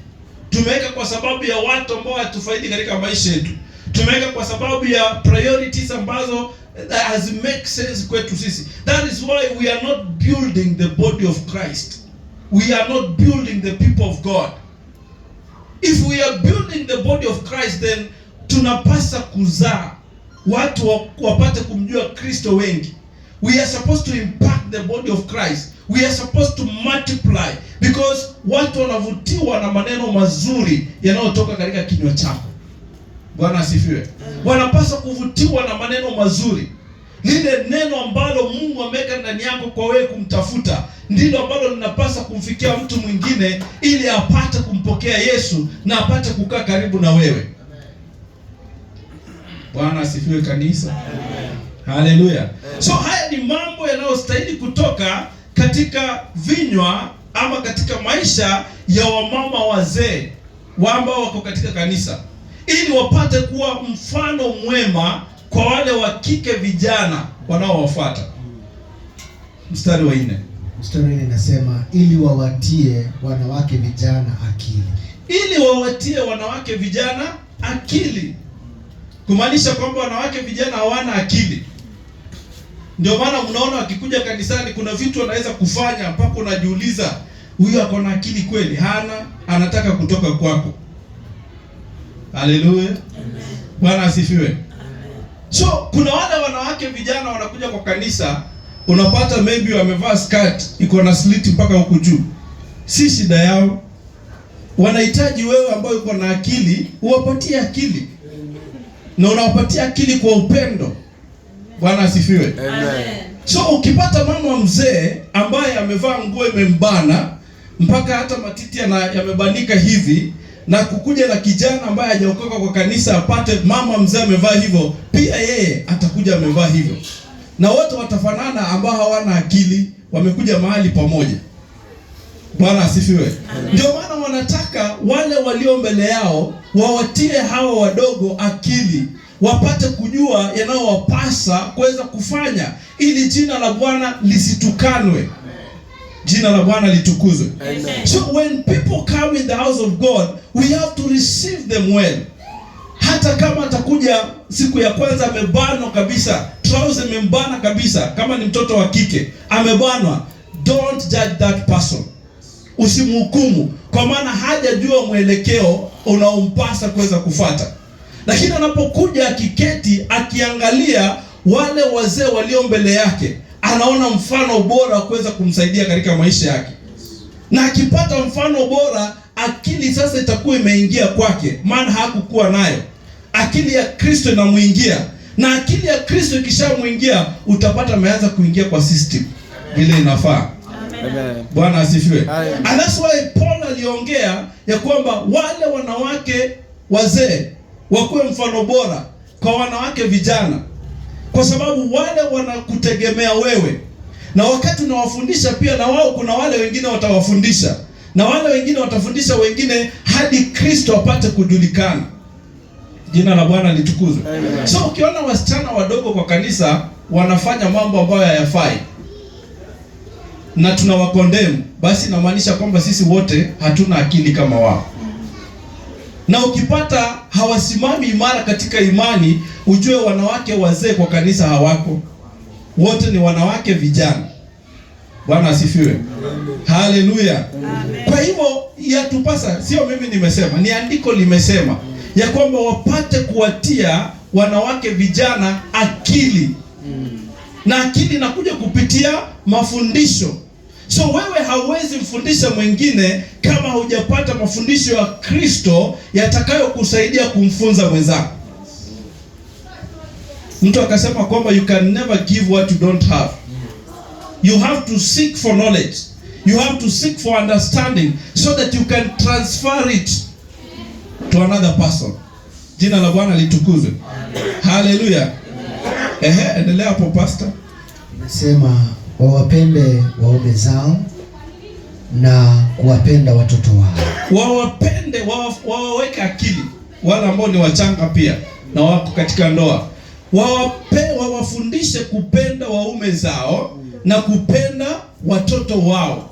Tumeweka kwa sababu ya watu ambao hatufaidi katika maisha yetu. Tumeweka kwa sababu ya priorities ambazo has make sense kwetu sisi. That is why we are not building the body of Christ. We are not building the people of God. If we are building the body of Christ, then tunapasa kuzaa watu wapate kumjua Kristo wengi. We are supposed to impact the body of Christ. We are supposed to multiply, because watu wanavutiwa na maneno mazuri yanayotoka katika kinywa chako. Bwana asifiwe. Wanapaswa kuvutiwa na maneno mazuri. Lile neno ambalo Mungu ameweka ndani yako kwa wewe kumtafuta, ndilo ambalo linapaswa kumfikia mtu mwingine ili apate kumpokea Yesu na apate kukaa karibu na wewe. Bwana asifiwe kanisa. Haleluya. So haya ni mambo yanayostahili kutoka katika vinywa ama katika maisha ya wamama wazee ambao wako katika kanisa, ili wapate kuwa mfano mwema kwa wale wa kike vijana wanaowafuata. Mstari wa 4. Mstari wa 4 inasema ili wawatie wanawake vijana akili. Ili wawatie wanawake vijana akili. Kumaanisha kwamba wanawake vijana hawana akili. Ndio maana mnaona wakikuja kanisani kuna vitu wanaweza kufanya mpaka unajiuliza, huyu ako na akili kweli? Hana, anataka kutoka kwako. Haleluya. Bwana asifiwe. So kuna wale wanawake vijana wanakuja kwa kanisa, unapata maybe wamevaa skirt iko na slit mpaka huku juu. Si shida yao. Wanahitaji wewe ambaye uko na akili, uwapatie akili. Na unawapatia akili kwa upendo. Bwana asifiwe. Amen. So ukipata mama mzee ambaye amevaa nguo imembana mpaka hata matiti yamebanika hivi, na kukuja na kijana ambaye hajaokoka kwa kanisa apate mama mzee amevaa hivyo, pia yeye atakuja amevaa hivyo. Na wote watafanana ambao hawana akili, wamekuja mahali pamoja. Bwana asifiwe. Ndio maana wanataka wale walio mbele yao wawatie hawa wadogo akili, wapate kujua yanayowapasa kuweza kufanya ili jina la Bwana lisitukanwe. Jina la Bwana litukuzwe. So when people come in the house of God, we have to receive them well. Hata kama atakuja siku ya kwanza amebanwa kabisa, trouser imembana kabisa, kama ni mtoto wa kike amebanwa, don't judge that person. Usimhukumu, kwa maana hajajua mwelekeo unaompasa kuweza kufuata. Lakini anapokuja akiketi akiangalia wale wazee walio mbele yake, anaona mfano bora wa kuweza kumsaidia katika maisha yake. Na akipata mfano bora, akili sasa itakuwa imeingia kwake, maana hakukuwa nayo. Akili ya Kristo inamuingia. Na akili ya Kristo ikishamuingia, utapata ameanza kuingia kwa system vile inafaa. Amen. Bwana asifiwe. And that's why Paul aliongea ya kwamba wale wanawake wazee wakuwe mfano bora kwa wanawake vijana, kwa sababu wale wanakutegemea wewe, na wakati unawafundisha pia na wao kuna wale wengine watawafundisha, na wale wengine watafundisha wengine hadi Kristo apate kujulikana. Jina la Bwana litukuzwe. So ukiona wasichana wadogo kwa kanisa wanafanya mambo ambayo hayafai na tunawakondemu, basi inamaanisha kwamba sisi wote hatuna akili kama wao. Na ukipata hawasimami imara katika imani, ujue wanawake wazee kwa kanisa hawako. Wote ni wanawake vijana. Bwana asifiwe. Haleluya. Kwa hivyo yatupasa, sio mimi nimesema, ni andiko limesema ya kwamba wapate kuwatia wanawake vijana akili. Na akili inakuja kupitia mafundisho. So wewe hauwezi mfundisha mwingine kama hujapata mafundisho ya Kristo yatakayokusaidia kumfunza mwenzako. Mtu akasema kwamba you can never give what you don't have. You have to seek for knowledge. You have to seek for understanding so that you can transfer it to another person. Jina la Bwana litukuzwe. Hallelujah. Endelea hapo pastor. Inasema wawapende waume zao na kuwapenda watoto wao. Wawapende, wawaweke akili wale ambao ni wachanga pia na wako katika ndoa. Wawafundishe kupenda waume zao na kupenda watoto wao.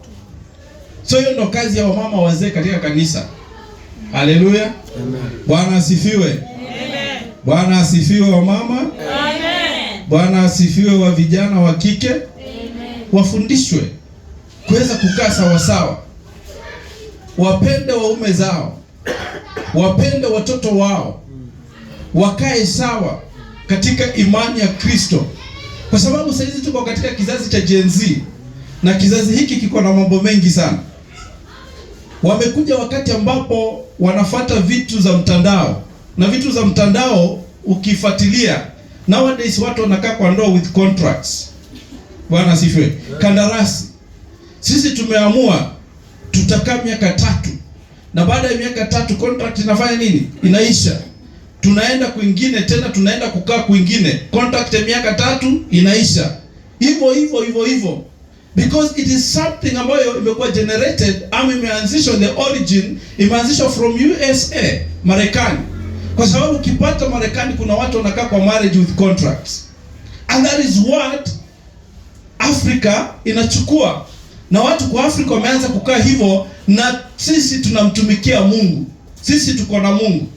So hiyo ndo kazi ya wamama wazee katika kanisa. Haleluya. Bwana asifiwe. Amen. Bwana asifiwe wamama. Amen. Bwana asifiwe wa vijana wa kike. Amen. Wafundishwe kuweza kukaa sawa sawa. Wapende waume zao. Wapende watoto wao. Wakae sawa katika imani ya Kristo. Kwa sababu sasa hizi tuko katika kizazi cha Gen Z na kizazi hiki kiko na mambo mengi sana. Wamekuja wakati ambapo wanafuata vitu za mtandao. Na vitu za mtandao ukifuatilia, nowadays watu wanakaa kwa ndoa with contracts. Bwana asifiwe. Kandarasi. Sisi tumeamua tutakaa miaka 3. Na baada ya miaka 3 contract inafanya nini? Inaisha. Tunaenda kwingine tena, tunaenda kukaa kwingine. Contract ya miaka 3 inaisha. Hivyo. Because it is something ambayo imekuwa generated ama imeanzishwa, the origin imeanzishwa from USA, Marekani. Kwa sababu ukipata Marekani kuna watu wanakaa kwa marriage with contracts. And that is what Africa inachukua. Na watu kwa Afrika wameanza kukaa hivyo, na sisi tunamtumikia Mungu. Sisi tuko na Mungu.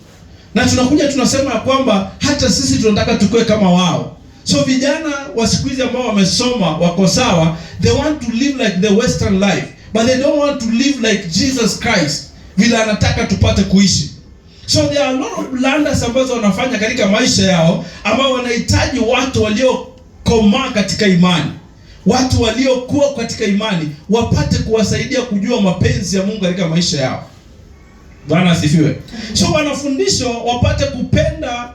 Na tunakuja tunasema ya kwamba hata sisi tunataka tukue kama wao. So vijana wa siku hizi ambao wamesoma wako sawa, they want to live like the western life, but they don't want to live like Jesus Christ vile anataka tupate kuishi. So there are a lot of blunders ambazo wanafanya katika maisha yao, ambao wanahitaji watu waliokomaa katika imani, watu waliokuwa katika imani wapate kuwasaidia kujua mapenzi ya Mungu katika maisha yao. Bwana asifiwe. So wanafundishwa wapate kupenda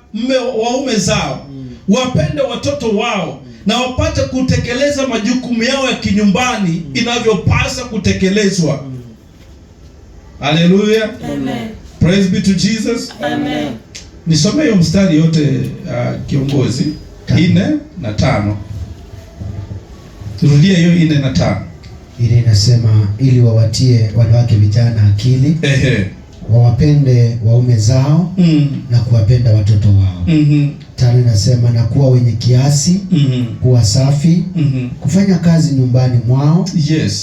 waume zao, wapende watoto wao, na wapate kutekeleza majukumu yao ya kinyumbani inavyopasa kutekelezwa. Hallelujah. Amen. Praise be to Jesus. Amen. Nisome hiyo mstari yote kiongozi 4 na 5. Turudia hiyo 4 na 5. Ile inasema ili wawatie wanawake vijana akili. Wawapende waume zao na kuwapenda watoto wao. 5 inasema na kuwa wenye kiasi, kuwa safi, kufanya kazi nyumbani mwao,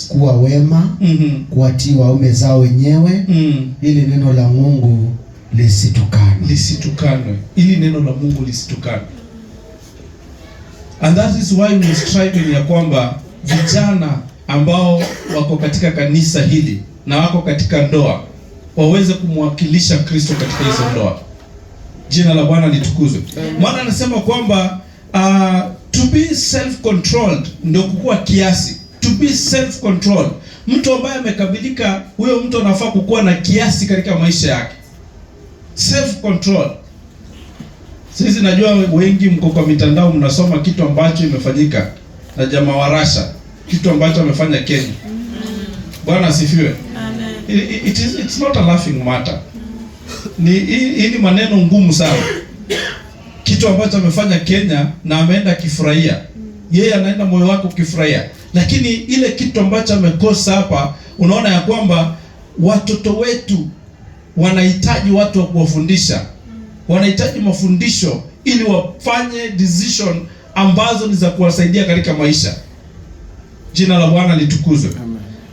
kuwa wema, kuwatii waume zao wenyewe, ili neno la Mungu lisitukanwe. Ili neno la Mungu lisitukanwe. And that is why we strive ya kwamba vijana ambao wako katika kanisa hili na wako katika ndoa waweze kumwakilisha Kristo katika hizo ndoa. Jina la Bwana litukuzwe. Maana anasema kwamba to be self-controlled ndio kukua kiasi. To be self-controlled. Mtu ambaye amekabilika, huyo mtu anafaa kukua na kiasi katika maisha yake. Self-control. Sisi najua wengi mko kwa mitandao mnasoma kitu ambacho imefanyika na jamaa wa Russia, kitu ambacho amefanya Kenya. Bwana asifiwe. It's not a laughing matter. Ni maneno ngumu sana. Kitu ambacho amefanya Kenya na ameenda kifurahia. Yeye anaenda moyo wako kifurahia. Lakini ile kitu ambacho amekosa hapa, unaona ya kwamba watoto wetu wanahitaji watu wa kuwafundisha. Wanahitaji mafundisho ili wafanye decision ambazo ni za kuwasaidia katika maisha. Jina la Bwana litukuzwe.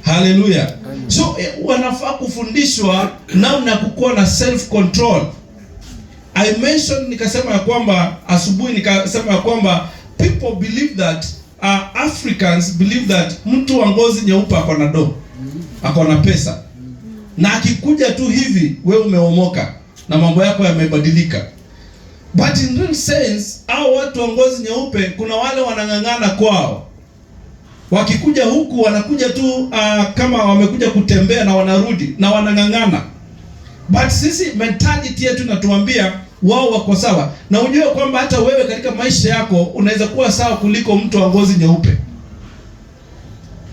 Hallelujah. So wanafaa kufundishwa namna ya kukuwa na self control. I mentioned, nikasema ya kwamba asubuhi nikasema ya kwamba people believe that Africans believe that mtu wa ngozi nyeupe ako na do, ako na pesa, na akikuja tu hivi wewe umeomoka na mambo yako yamebadilika. But in real sense, hao watu wa ngozi nyeupe kuna wale wanang'ang'ana kwao. Wakikuja huku wanakuja tu kama wamekuja kutembea na wanarudi na wanang'ang'ana. But sisi mentality yetu inatuambia wao wako sawa. Na ujue kwamba hata wewe katika maisha yako unaweza kuwa sawa kuliko mtu wa ngozi nyeupe.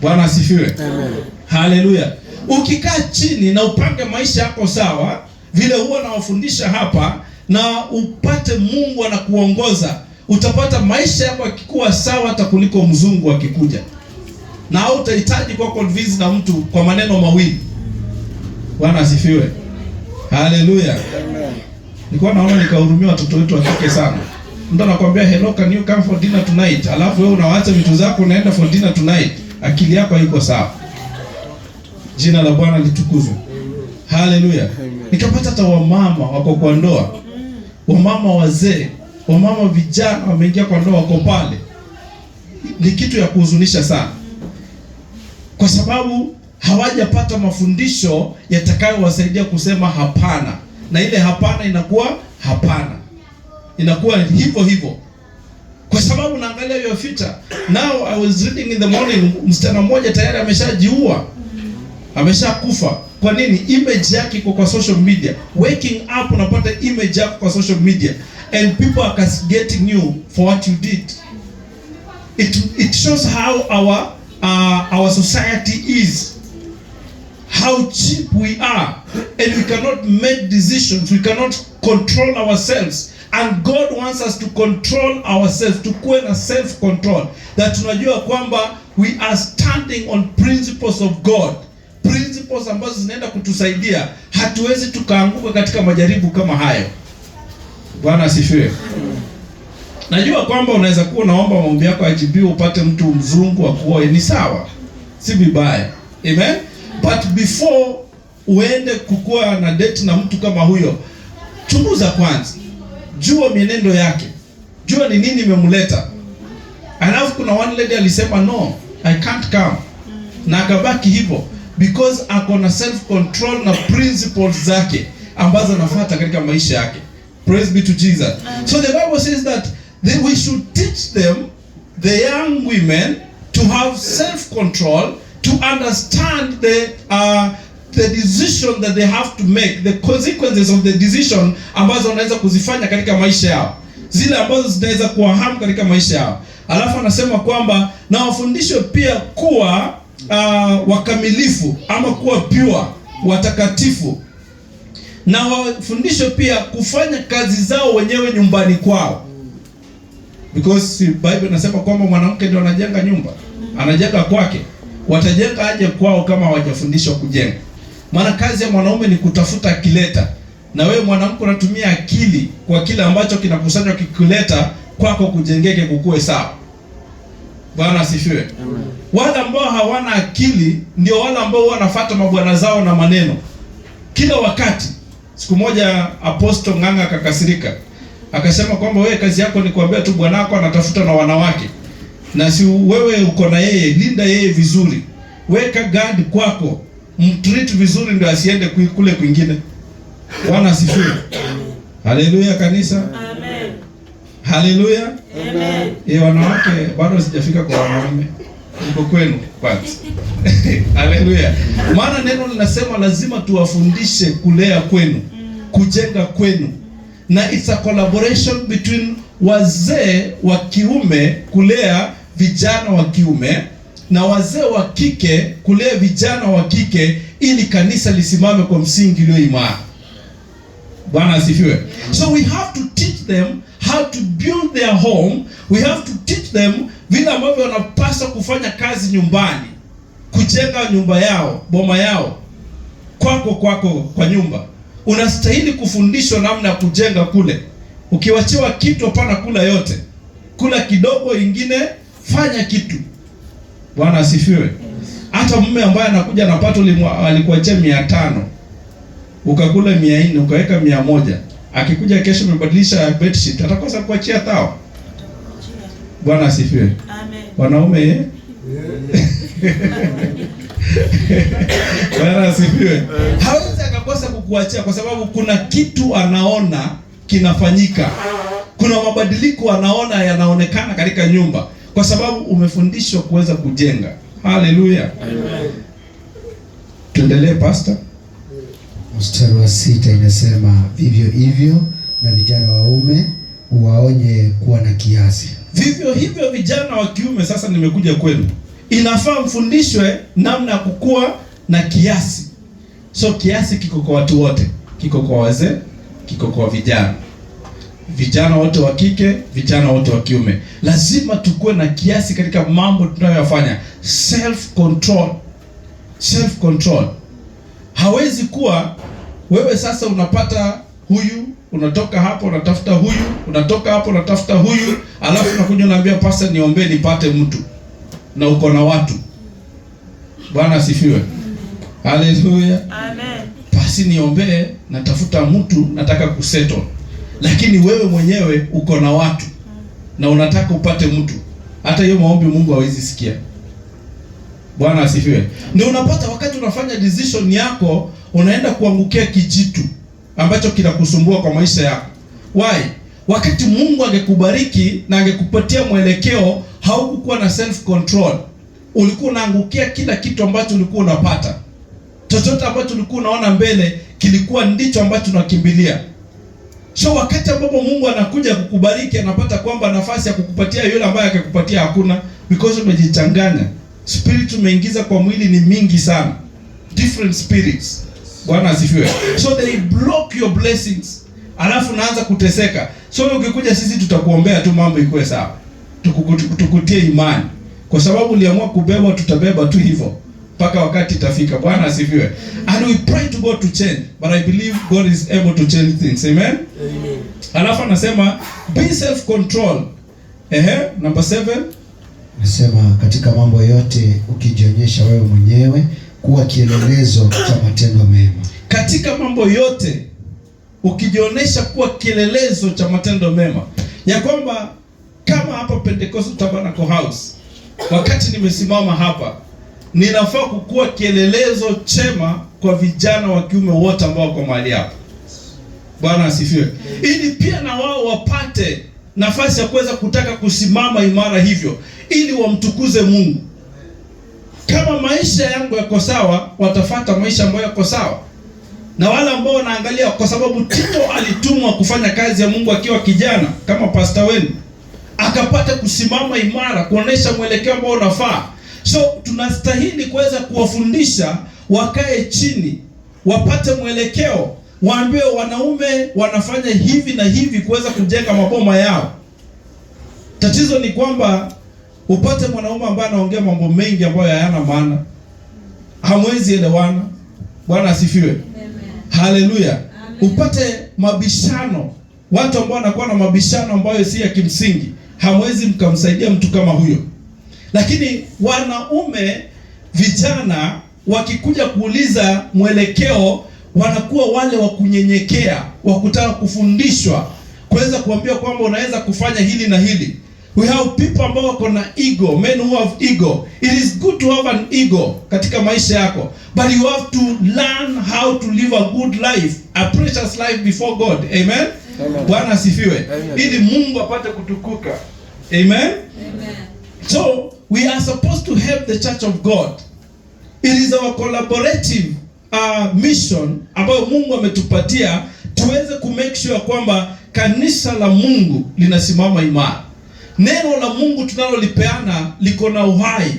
Bwana asifiwe. Amen. Haleluya. Ukikaa chini na upange maisha yako sawa, vile huwa nawafundisha hapa, na upate Mungu anakuongoza, utapata maisha yako yakikuwa sawa hata kuliko mzungu akikuja. Na hautahitaji kwa convince na mtu kwa maneno mawili. Bwana asifiwe. Haleluya. Nilikuwa naona nikahurumia watoto wetu wa kike sana. Mtu anakuambia hello, can you come for dinner tonight? Alafu wewe unawaacha vitu zako unaenda for dinner tonight. Akili yako haiko sawa. Jina la Bwana litukuzwe. Haleluya. Nikapata hata wamama wako kwa ndoa. Wamama wazee, wamama vijana wameingia kwa ndoa wako pale. Ni kitu ya kuhuzunisha sana. Kwa sababu hawajapata mafundisho yatakayowasaidia kusema hapana. Na ile hapana inakuwa hapana. Inakuwa hivyo hivyo. Kwa sababu naangalia your future. Now I was reading in the morning, msichana mmoja tayari ameshajiua. Ameshakufa. Kwa nini? Image yake iko kwa social media. Waking up unapata image yako kwa social media. And people are castigating you for what you did. It shows how our society is. How cheap we are. And we cannot make decisions. We cannot control ourselves. And God wants us to control ourselves, to kuwe na self-control. That tunajua kwamba we are standing on principles of God. Principles ambazo zinaenda kutusaidia. Hatuwezi tukaanguka katika majaribu kama hayo. Bwana asifiwe. Najua kwamba unaweza kuwa unaomba maombi yako ajibiwe upate mtu mzungu akuoe, ni sawa. Si vibaya. Amen. But before uende kukua na date na mtu kama huyo, chunguza kwanza. Jua mienendo yake. Jua ni nini imemleta. Alafu kuna one lady alisema no, I can't come. Na akabaki hivyo because ako na self control na principles zake ambazo anafuata katika maisha yake. Praise be to Jesus. So the Bible says that we should teach them, the young women, to have self control, to understand the decision that they have to make, the consequences of the decision ambazo wanaweza kuzifanya katika maisha yao, zile ambazo zinaweza kuwahamu katika maisha yao. Alafu anasema kwamba na wafundishwe pia kuwa wakamilifu ama kuwa pure, watakatifu, na wafundishwe pia kufanya kazi zao wenyewe nyumbani kwao, because Bible inasema kwamba mwanamke ndio anajenga nyumba, anajenga kwake. Watajenga aje kwao kama hawajafundishwa kujenga? Maana kazi ya mwanaume ni kutafuta akileta, na wewe mwanamke unatumia akili kwa kile ambacho kinakusanywa kikuleta kwako kujengeke kukue sawa. Bwana asifiwe. Amen. Wale ambao hawana akili ndio wale ambao wanafuata mabwana zao na maneno kila wakati. Siku moja Apostle Ng'ang'a akakasirika. Akasema kwamba wewe kazi yako ni kuambia tu bwana wako anatafuta na wanawake. Na si wewe uko na yeye, linda yeye vizuri. Weka guard kwako. Mtreat vizuri ndio asiende kule kwingine. Bwana asifiwe. Haleluya kanisa. Amen. Haleluya. Amen. Wanawake bado sijafika kwa wanaume. Niko kwenu kwanza. Haleluya. Maana neno linasema lazima tuwafundishe kulea kwenu, kujenga kwenu. Na it's a collaboration between wazee wa kiume kulea vijana wa kiume na wazee wa kike kulea vijana wa kike, ili kanisa lisimame kwa msingi ulio imara. Bwana asifiwe. So we have to teach them how to build their home. We have to teach them vile ambavyo wanapaswa kufanya kazi nyumbani, kujenga nyumba yao, boma yao. Kwako kwa nyumba unastahili kufundishwa namna ya kujenga kule. Ukiwachiwa kitu hapana kula yote, kula kidogo, ingine fanya kitu. Bwana asifiwe. Hata mume ambaye anakuja na pato alikuachia 500, ukakula 400, ukaweka 100, akikuja kesho umebadilisha bedsheet, atakosa kuachia 1000. Bwana asifiwe. Amen. Wanaume Bwana asifiwe. Hawezi akakosa kukuachia kwa sababu kuna kitu anaona kinafanyika. Kuna mabadiliko anaona yanaonekana katika nyumba kwa sababu umefundishwa kuweza kujenga. Haleluya. Amen. Tuendelee pastor. Mstari wa 6 inasema vivyo hivyo na vijana waume uwaonye kuwa na kiasi. Vivyo hivyo vijana wa kiume, sasa nimekuja kwenu. inafaa mfundishwe namna ya kukua na kiasi. So kiasi kiko kwa watu wote, kiko kwa wazee, kiko kwa vijana, vijana wote wa kike, vijana wote wa kiume. Lazima tukue na kiasi katika mambo tunayoyafanya. Self control, self control. Hawezi kuwa wewe sasa unapata huyu, unatoka hapo unatafuta huyu, unatoka hapo unatafuta huyu, alafu unakuja unaambia pastor niombe nipate mtu, na uko na watu. Bwana asifiwe. Haleluya. Amen. Basi niombe, natafuta mtu, nataka kusettle. Lakini wewe mwenyewe uko na watu na unataka upate mtu. Hata hiyo maombi Mungu hawezi sikia. Bwana asifiwe. Ndio unapata wakati unafanya decision yako unaenda kuangukia kijitu ambacho kinakusumbua kwa maisha yako. Why? Wakati Mungu angekubariki na angekupatia mwelekeo, haukukuwa na self control. Ulikuwa unaangukia kila kitu ambacho ulikuwa unapata. Chochote ambacho ulikuwa unaona mbele kilikuwa ndicho ambacho unakimbilia. So wakati ambapo Mungu anakuja kukubariki, anapata kwamba nafasi ya kukupatia yule ambaye akakupatia hakuna, because umejichanganya. Spirit umeingiza kwa mwili ni mingi sana. Different spirits. Bwana asifiwe. So they block your blessings. Alafu unaanza kuteseka. So ukikuja sisi tutakuombea tu mambo ikuwe sawa. Tukutie imani. Kwa sababu uliamua kubeba, tutabeba tu hivyo mpaka wakati itafika. Bwana asifiwe. And we pray to God to change, but I believe God is able to change things. Amen. Amen. Alafu anasema be self control. Number 7. Nasema katika mambo yote ukijionyesha wewe mwenyewe kuwa kielelezo cha matendo mema. Katika mambo yote ukijionyesha kuwa kielelezo cha matendo mema. Ya kwamba kama hapa Pentecostal Tabernacle House, wakati nimesimama hapa, ninafaa kukuwa kielelezo chema kwa vijana wa kiume wote ambao wako mahali hapa. Bwana asifiwe. Ili pia na wao wapate nafasi ya kuweza kutaka kusimama imara hivyo, ili wamtukuze Mungu. Kama maisha yangu yako sawa, watafuata maisha ambayo yako sawa. Na wale ambao wanaangalia, kwa sababu Tito alitumwa kufanya kazi ya Mungu akiwa kijana kama pastor wenu, akapata kusimama imara, kuonesha mwelekeo ambao unafaa. So tunastahili kuweza kuwafundisha wakae chini, wapate mwelekeo, waambie wanaume wanafanya hivi na hivi kuweza kujenga maboma yao. Tatizo ni kwamba upate mwanaume ambaye anaongea mambo mengi ambayo hayana maana. Hamwezi elewana. Bwana asifiwe. Haleluya. Upate mabishano, watu ambao wanakuwa na mabishano ambayo si ya kimsingi. Hamwezi mkamsaidia mtu kama huyo. Lakini wanaume vijana wakikuja kuuliza mwelekeo, wanakuwa wale wa kunyenyekea, wa kutaka kufundishwa, kuweza kuambia kwamba unaweza kufanya hili na hili. We have people ambao wako na ego, men who have ego. It is good to have an ego katika maisha yako, but you have to learn how to live a good life, a precious life before God. Amen. Bwana asifiwe. Ili Mungu apate kutukuka. Amen. Amen. So we are supposed to help the church of God. It is our collaborative mission ambayo Mungu ametupatia tuweze kumake sure kwamba kanisa la Mungu linasimama imara. Neno la Mungu tunalolipeana liko na uhai,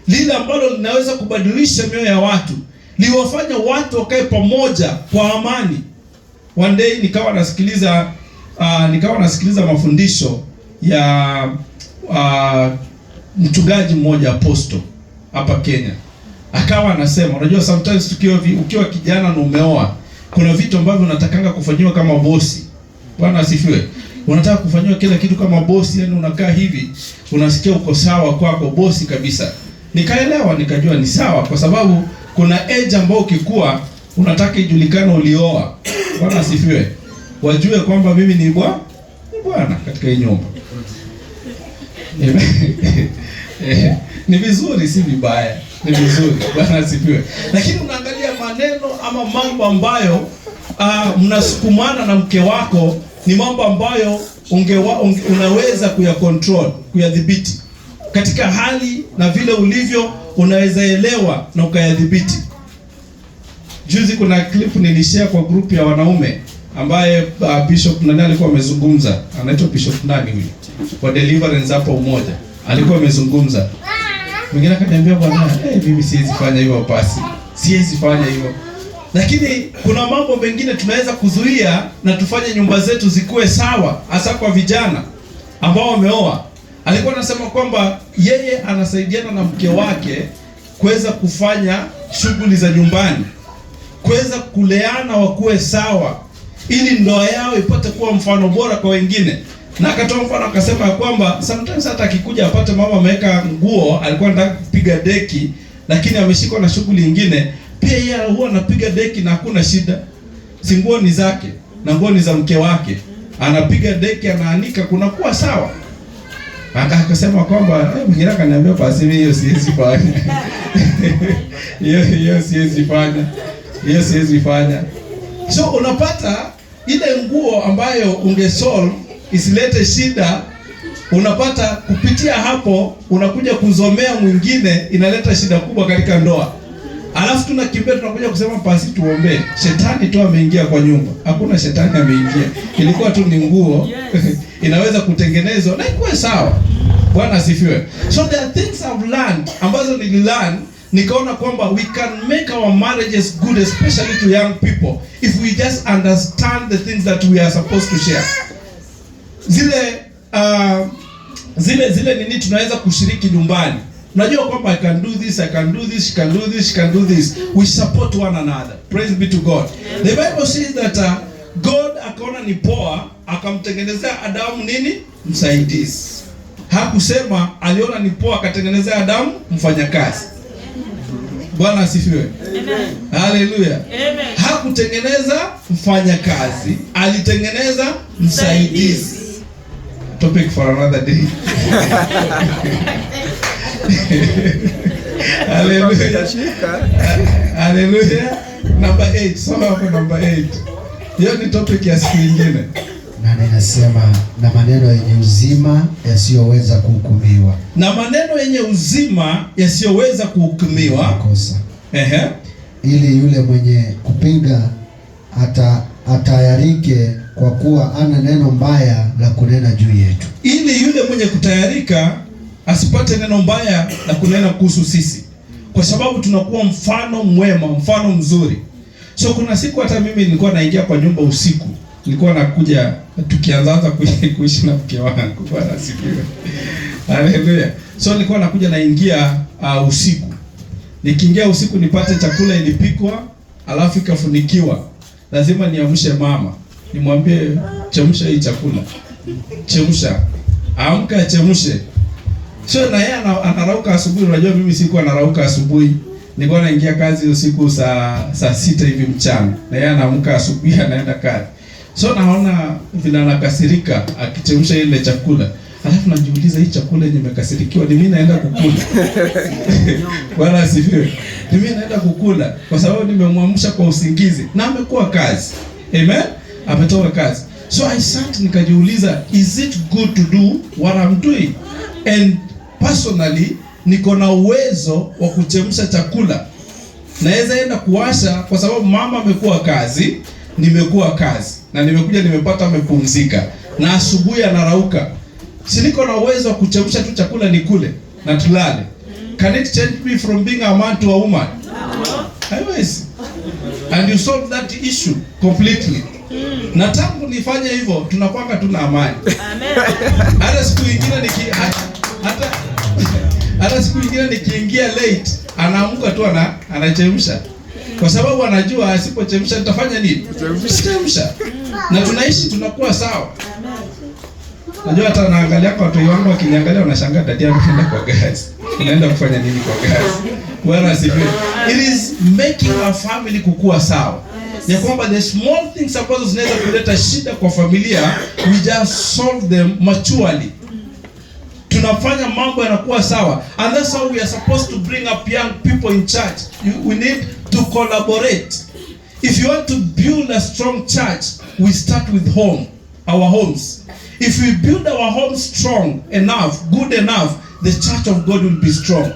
lile ambalo linaweza kubadilisha mioyo ya watu, liwafanya watu wakae pamoja kwa amani. One day nikawa nasikiliza mafundisho ya mchungaji mmoja apostle hapa Kenya. Akawa anasema, unajua sometimes ukiwa kijana na umeoa, kuna vitu ambavyo unatakanga kufanywa kama bosi. Bwana asifiwe. Unataka kufanywa kila kitu kama bosi, yani unakaa hivi, unasikia uko sawa kwako bosi kabisa. Nikaelewa, nikajua ni sawa, kwa sababu kuna age ambao ukikua unataka ijulikane ulioa. Bwana asifiwe. Wajue kwamba mimi ni bwana katika hii nyumba. Ni vizuri, si vibaya. Ni vizuri. Bwana asifiwe. Lakini unaangalia maneno ama mambo ambayo mnasukumana na mke wako, ni mambo ambayo unaweza kuyacontrol, kuyadhibiti. Katika hali na vile ulivyo, unaweza elewa na ukayadhibiti. Juzi kuna clip nilishare kwa group ya wanaume ambaye Bishop nani alikuwa amezungumza. Anaitwa Bishop nani huyu? Kwa Deliverance hapo Umoja. Alikuwa amezungumza. Mwingine akaniambia bwana, mimi siwezi fanya hivyo pasi. Siwezi fanya hivyo. Lakini kuna mambo mengine tunaweza kuzuia na tufanye nyumba zetu zikuwe sawa, hasa kwa vijana ambao wameoa. Alikuwa anasema kwamba yeye anasaidiana na mke wake kuweza kufanya shughuli za nyumbani, kuweza kuleana wakuwe sawa, ili ndoa yao ipate kuwa mfano bora kwa wengine. Na akatoa mfano akasema kwamba sometimes hata akikuja apate mama ameweka nguo, alikuwa anataka kupiga deki lakini ameshikwa na shughuli nyingine, pia yeye huwa anapiga deki na hakuna shida. Si nguo ni zake na nguo ni za mke wake, anapiga deki, anaanika, kunakuwa sawa. Akasema kwamba mwingine akaniambia basi hiyo siwezi fanya. Hiyo siwezi fanya. Hiyo siwezi fanya. So unapata ile nguo ambayo ungesolve isilete shida, unapata kupitia hapo unakuja kuzomea mwingine, inaleta shida kubwa katika ndoa. Alafu tunakimbia tunakuja kusema basi tuombe. Shetani tu ameingia kwa nyumba. Hakuna shetani ameingia. Ilikuwa tu ni nguo inaweza kutengenezwa na ikuwe sawa. Bwana asifiwe. So there are things I've learned, ambazo nililearn, nikaona kwamba we can make our marriages good, especially to young people, if we just understand the things that we are supposed to share. Zile nini tunaweza kushiriki nyumbani. Unajua kwamba I can do this, I can do this, she can do this, she can do this. We support one another. Praise be to God. The Bible says that God akaona ni poa, akamtengenezea Adamu nini? Msaidizi. Hakusema aliona ni poa akatengenezea Adamu mfanyakazi. Bwana asifiwe. Amen. Hallelujah. Amen. Hakutengeneza mfanyakazi, alitengeneza msaidizi. Topic for another day. Hallelujah. Hallelujah. Number 8. Soma hapo number 8. Hiyo ni topic ya siku nyingine. Na ninasema na maneno yenye uzima yasiyoweza kuhukumiwa. Na maneno yenye uzima yasiyoweza kuhukumiwa. Kosa. Ili yule mwenye kupinga atayarike, kwa kuwa ana neno mbaya la kunena juu yetu. Ili yule mwenye kutayarika asipate neno mbaya la kunena kuhusu sisi, kwa sababu tunakuwa mfano mwema, mfano mzuri. So kuna siku hata mimi nilikuwa naingia kwa nyumba usiku. Nilikuwa nakuja tukianza kuishi na mke wangu. Bwana asifiwe. Haleluya. So nilikuwa nakuja naingia usiku. Nikiingia usiku nipate chakula ilipikwa, alafu ikafunikiwa. Lazima niamshe mama. Nimwambie chemsha hii chakula. Chemsha. Amka chemshe. So na yeye anarauka asubuhi. Unajua mimi sikuwa narauka asubuhi. Nilikuwa naingia kazi usiku saa 6 hivi mchana. Na yeye anaamka asubuhi anaenda kazi. So naona vile anakasirika akichemsha ile chakula. Alafu najiuliza hii chakula yenye nimekasirikiwa ni mimi naenda kukula. Bwana asifiwe. Ni mimi naenda kukula kwa sababu nimemwamsha kwa usingizi na amekuwa kazi. Amen. Ametoka kazi. So I sat nikajiuliza, is it good to do what I'm doing? And personally niko na uwezo wa kuchemsha chakula. Naweza enda kuwasha kwa sababu mama amekuwa kazi, nimekuwa kazi. Na nimekuja nimepata amepumzika. Na asubuhi anarauka. Si niko na uwezo wa kuchemsha tu chakula nikule na tulale. Can it change me from being a man to a woman? Haiwezi. And you solve that issue completely. Na tangu nifanye hivyo tunakuwa tuna amani. Amen. Hata siku nyingine hata siku nyingine nikiingia late, anaamka tu anachemsha. Kwa sababu anajua asipochemsha nitafanya nini? Chemsha. Na tunaishi tunakuwa sawa. Najua hata naangalia kwa watu wangu wakiniangalia wanashangaa, dadi anaenda kwa gazi. Unaenda kufanya nini kwa gazi? Bwana asifiwe. It is making our family kukua sawa. Ya kwamba the small things ambazo zinaweza kuleta shida kwa familia, we just solve them maturely. Tunafanya mambo yanakuwa sawa. And that's how we are supposed to bring up young people in church. We need to collaborate. If you want to build a strong church, we start with home, our homes. If we build our homes strong enough, good enough, the church of God will be strong.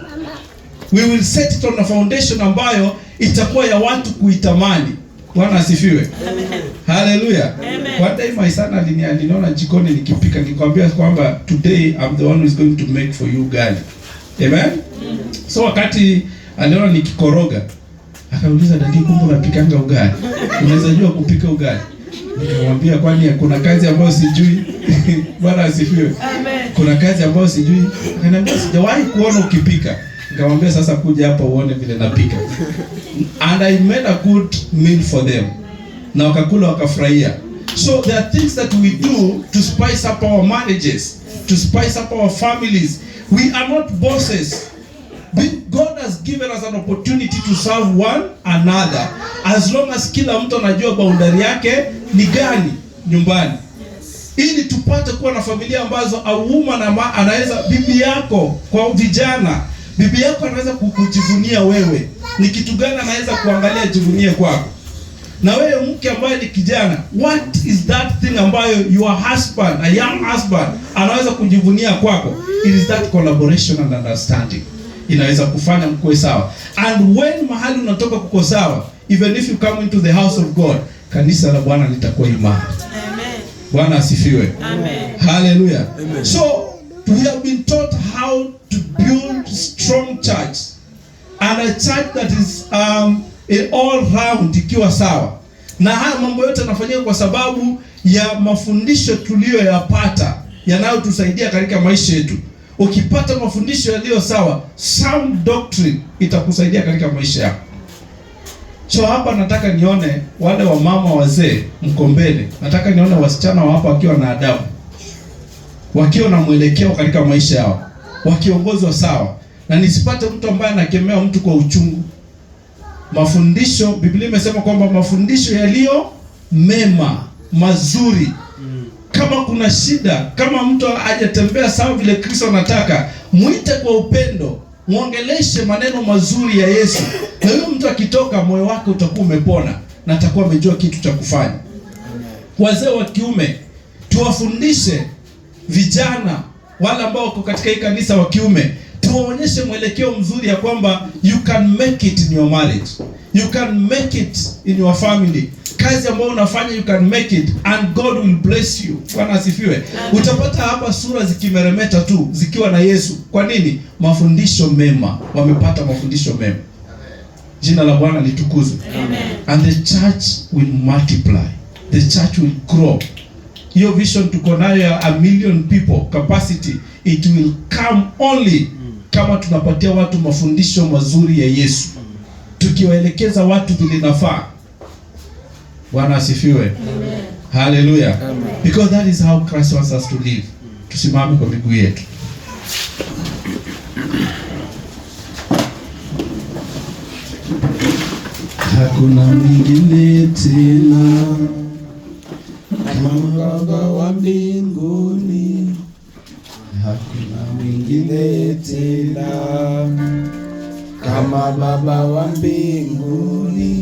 We will set it on a foundation ambayo itakuwa ya watu kuitamani. Bwana asifiwe. Amen. Hallelujah. Amen. One day my son aliniona jikoni nikipika, nikamwambia kwamba today I'm the one who is going to make for you ugali. Amen. So wakati aliona nikikoroga, akauliza, dadi, kumbe unapikanga ugali? Unaweza jua kupika ugali? Nikamwambia, kwani kuna kazi ambayo sijui? Bwana asifiwe. Amen. Kuna kazi ambayo sijui? Akaniambia, sijawahi kuona ukipika. Nikamwambia, sasa kuja hapa uone vile napika. And I made a good meal for them. Na wakakula wakafurahia. So there are things that we do to spice up our marriages, to spice up our families. We are not bosses. God has given us an opportunity to serve one another, as long as kila mtu anajua boundary yake ni gani nyumbani, ili tupate kuwa na familia ambazo a woman anaweza, bibi yako, kwa vijana, bibi yako anaweza kukujivunia wewe. Ni kitu gani anaweza kuangalia jivunie kwako? Na wewe mke ambaye ni kijana, what is that thing ambayo your husband, a young husband, anaweza kujivunia kwako? It is that collaboration and understanding. Inaweza kufanya mkue sawa. And when mahali unatoka kuko sawa, even if you come into the house of God, kanisa la Bwana litakuwa imara. Amen. Bwana asifiwe. Amen. Hallelujah. Amen. So we have been taught how to build strong church, and a church that is all round ikiwa sawa. Na haya mambo yote yanafanyika kwa sababu ya mafundisho tuliyoyapata yanayotusaidia katika maisha yetu. Ukipata mafundisho yaliyo sawa, sound doctrine itakusaidia katika maisha yako. So hapa nataka nione wale wa mama wazee mko mbele. Nataka nione wasichana wa hapa wakiwa na adabu, wakiwa na mwelekeo katika maisha yao, wakiongozwa sawa, na nisipate mtu ambaye anakemea mtu kwa uchungu. Mafundisho, Biblia imesema kwamba mafundisho yaliyo mema, mazuri. Kama kuna shida, kama mtu hajatembea sawa vile Kristo anataka, muite kwa upendo, muongeleshe maneno mazuri ya Yesu. Na huyo mtu akitoka, moyo wake utakuwa umepona na atakuwa amejua kitu cha kufanya. Wazee wa kiume, tuwafundishe vijana wale ambao wako katika hii kanisa wa kiume, tuwaonyeshe mwelekeo mzuri ya kwamba you can make it in your marriage, you can make it in your family. Kazi ambayo unafanya you can make it, and God will bless you. Bwana asifiwe. Utapata hapa sura zikimeremeta tu zikiwa na Yesu. Kwa nini? Mafundisho mema. Wamepata mafundisho mema. Jina la Bwana litukuzwe. Amen. And the church will multiply. The church will grow. Hiyo vision tuko nayo ya 1 million people capacity, it will come only kama tunapatia watu mafundisho mazuri ya Yesu, tukiwaelekeza watu vile inafaa. Bwana asifiwe. Amen. Hallelujah. Amen. Because that is how Christ wants us to live. Tusimame kwa miguu yetu. Hakuna mwingine tena kama Baba wa mbinguni, hakuna mwingine tena kama Baba wa mbinguni.